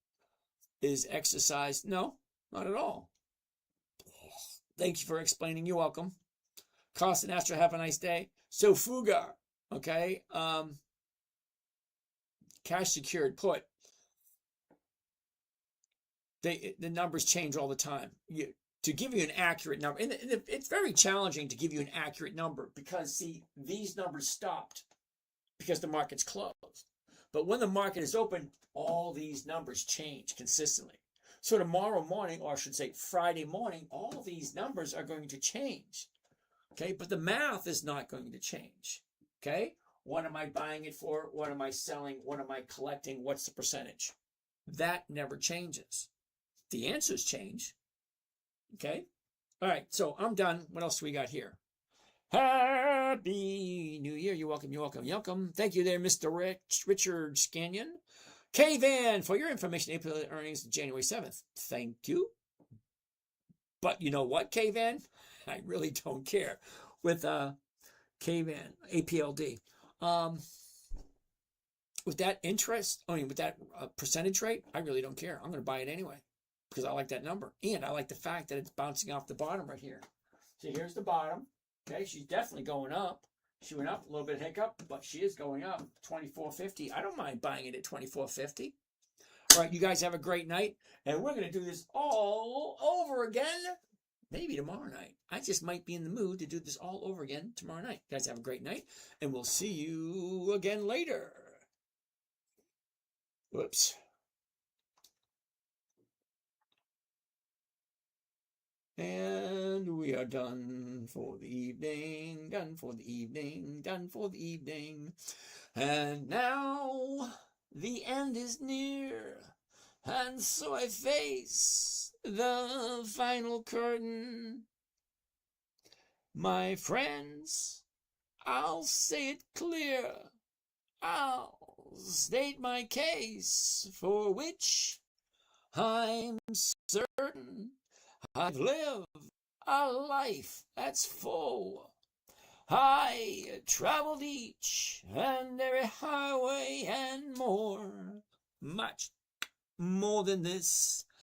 is exercised? No, not at all. Thank you for explaining. You're welcome. Constant Astro, have a nice day. So Fuga, okay. Cash secured put. The numbers change all the time. To give you an accurate number, and it's very challenging to give you an accurate number because, see, these numbers stopped because the market's closed. But when the market is open, all these numbers change consistently. So tomorrow morning, or I should say Friday morning, all these numbers are going to change. Okay, but the math is not going to change. Okay, what am I buying it for? What am I selling? What am I collecting? What's the percentage? That never changes. The answers change. Okay, all right, so I'm done. What else do we got here? Happy New Year. You're welcome, you're welcome, you're welcome. Thank you there, Mr. Richard Scannion. K-Van, for your information, April earnings January 7th. Thank you. But you know what, K-Van? I really don't care. With K-Van, APLD. With that interest, with that percentage rate, I really don't care. I'm going to buy it anyway because I like that number. And I like the fact that it's bouncing off the bottom right here. So here's the bottom. Okay, she's definitely going up. She went up a little bit hiccup, but she is going up. $24.50. I don't mind buying it at $24.50. All right, you guys have a great night. And we're going to do this all over again. Maybe tomorrow night. I just might be in the mood to do this all over again tomorrow night. You guys have a great night. And we'll see you again later. Whoops. And we are done for the evening, done for the evening, done for the evening. And now the end is near, and so I face the final curtain. My friends, I'll say it clear. I'll state my case, for which I'm certain. I've lived a life that's full. I traveled each and every highway and more, much more than this.